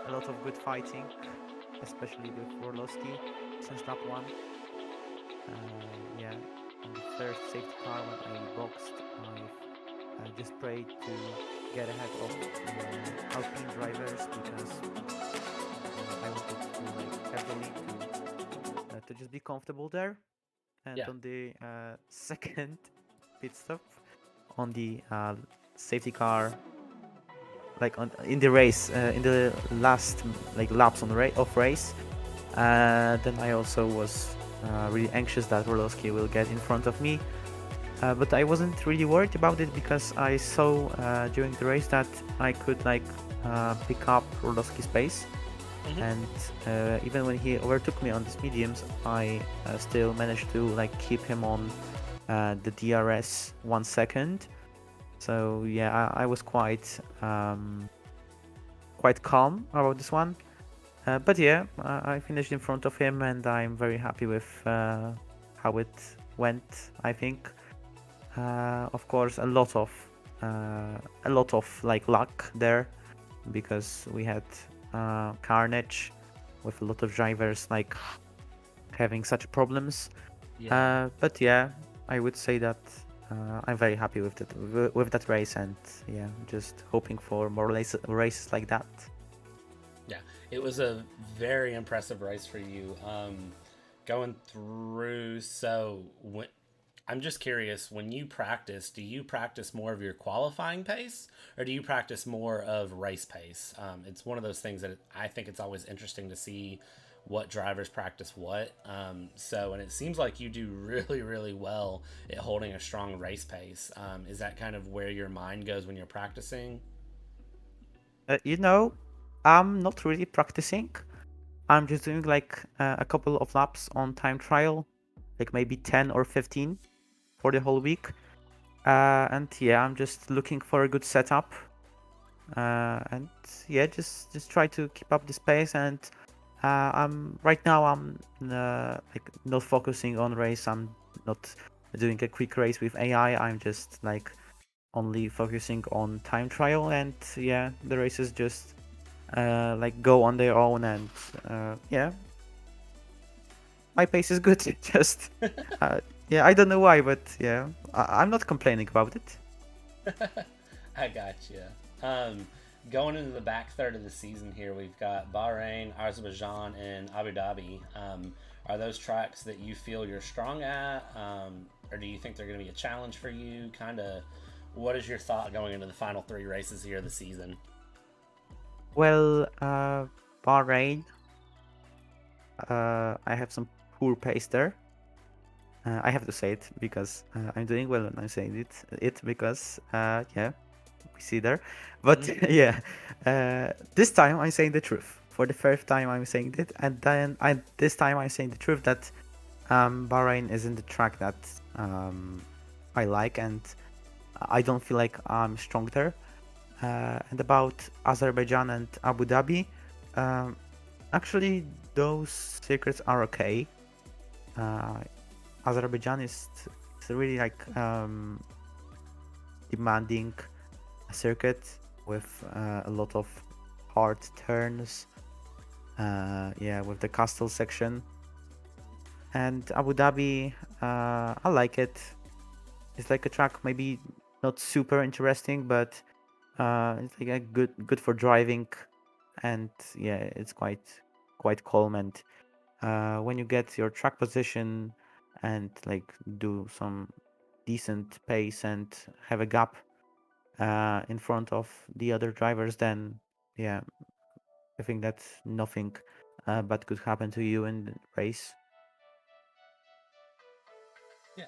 A lot of good fighting, especially with Frl S3 since lap 1. Yeah, on the first safety car when I boxed, I just prayed to get ahead of Alpine drivers because I wanted to have the lead to just be comfortable there. And on the second pit stop, on the safety car, in the race, in the last laps on the race, then I also was really anxious that Frl S3 will get in front of me, but I wasn't really worried about it because I saw during the race that I could pick up Frl S3's pace, and even when he overtook me on these mediums, I still managed to keep him on the DRS 1 second. So yeah, I was quite calm about this one, but yeah, I finished in front of him, and I'm very happy with how it went. I think, of course, a lot of luck there, because we had carnage with a lot of drivers having such problems. But yeah, I would say that I'm very happy with that race, and yeah, just hoping for more races like that. Yeah, it was a very impressive race for you. Going through, so I'm just curious, when you practice, do you practice more of your qualifying pace or do you practice more of race pace? It's one of those things that I think it's always interesting to see what drivers practice what. And it seems like you do really, really well at holding a strong race pace. Is that kind of where your mind goes when you're practicing? You know, I'm not really practicing. I'm just doing like a couple of laps on time trial, like maybe 10 or 15 for the whole week. And yeah, I'm just looking for a good setup. And yeah, just try to keep up this pace. And I'm right now I'm like not focusing on race. I'm not doing a quick race with AI. I'm just like only focusing on time trial. And yeah, the races just like go on their own. And yeah, my pace is good. Just yeah, I don't know why, but yeah, I'm not complaining about it. I got you. Going into the back third of the season here, we've got Bahrain, Azerbaijan, and Abu Dhabi. Are those tracks that you feel you're strong at, or do you think they're going to be a challenge for you? Kind of, what is your thought going into the final three races here of the season? Well, Bahrain, I have some poor pace there. I have to say it because I'm doing well and I'm saying it because yeah, we see there. But yeah, this time I'm saying the truth. For the first time I'm saying it, and then this time I'm saying the truth that Bahrain isn't the track that I like, and I don't feel like I'm strong there. And about Azerbaijan and Abu Dhabi, actually those circuits are okay. Azerbaijan is really like demanding circuit with a lot of hard turns. Yeah, with the castle section. And Abu Dhabi, I like it. It's like a track maybe not super interesting, but it's like a good for driving, and yeah, it's quite calm. And when you get your track position and like do some decent pace and have a gap in front of the other drivers, then yeah, I think that nothing bad could happen to you in the race. Yeah.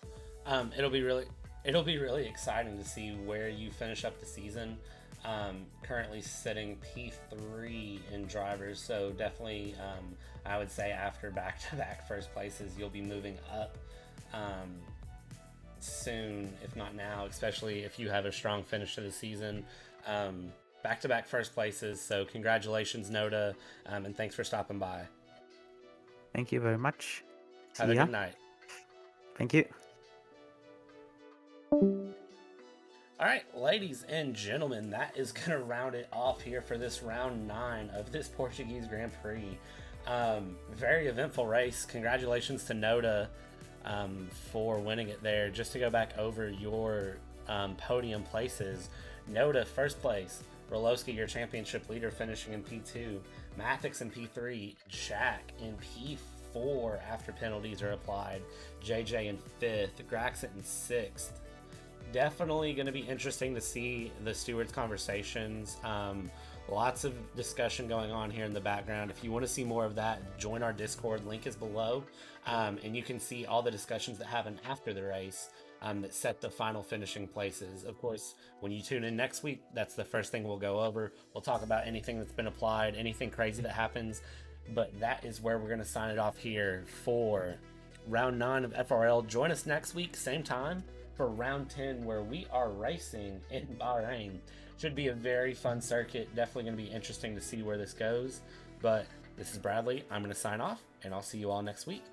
It'll be really exciting to see where you finish up the season. Currently sitting P3 in drivers, so definitely I would say after back-to-back first places, you'll be moving up soon, if not now, especially if you have a strong finish to the season. Back-to-back first places, so congratulations, Noda, and thanks for stopping by. Thank you very much. Have a ya. good night. Thank you. All right, ladies and gentlemen, that is going to round it off here for this round 9 of this Portuguese Grand Prix. Very eventful race. Congratulations to Noda for winning it there. Just to go back over your podium places, Noda, first place. Rolowski, your championship leader, finishing in P2. Mathix in P3. Jack in P4 after penalties are applied. JJ in 5th. Graxit in 6th. Definitely going to be interesting to see the stewards conversations. Lots of discussion going on here in the background. If you want to see more of that, join our Discord. Link is below. And you can see all the discussions that happen after the race that set the final finishing places. Of course, when you tune in next week, that's the first thing we'll go over. We'll talk about anything that's been applied, anything crazy that happens. But that is where we're going to sign it off here for round 9 of FRL. Join us next week, same time, for round 10, where we are racing in Bahrain. Should be a very fun circuit. Definitely going to be interesting to see where this goes. But this is Bradley. I'm going to sign off, and I'll see you all next week.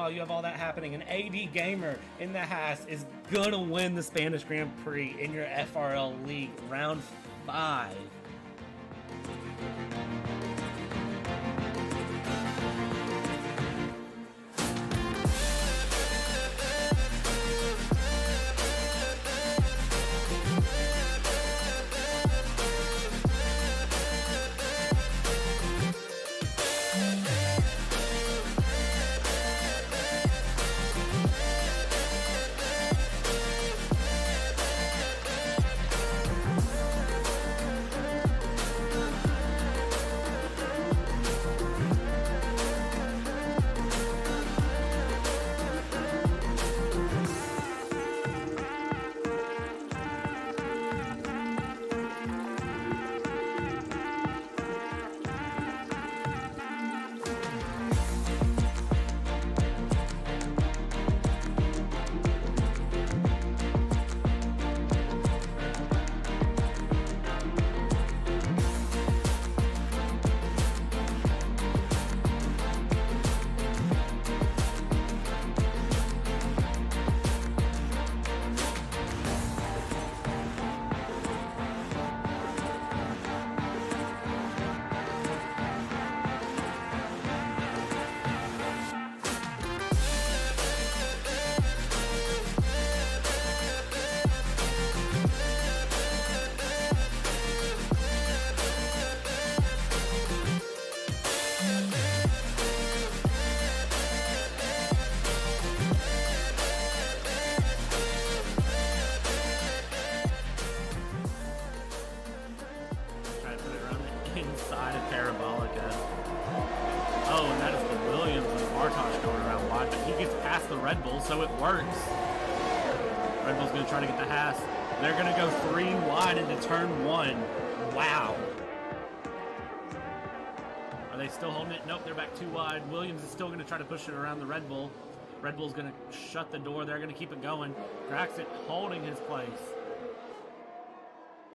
while you have all that happening, an AD Gamer in the Haas is gonna win the Spanish Grand Prix in your FRL League round 5. Inside of Parabolica. Oh, and that is the Williams with BartheZ going around wide, but he gets past the Red Bull, so it works. Red Bull's going to try to get the Haas. They're going to go 3 wide into turn 1. Wow. Are they still holding it? Nope, they're back 2 wide. Williams is still going to try to push it around the Red Bull. Red Bull's going to shut the door. They're going to keep it going. Graxit holding his place.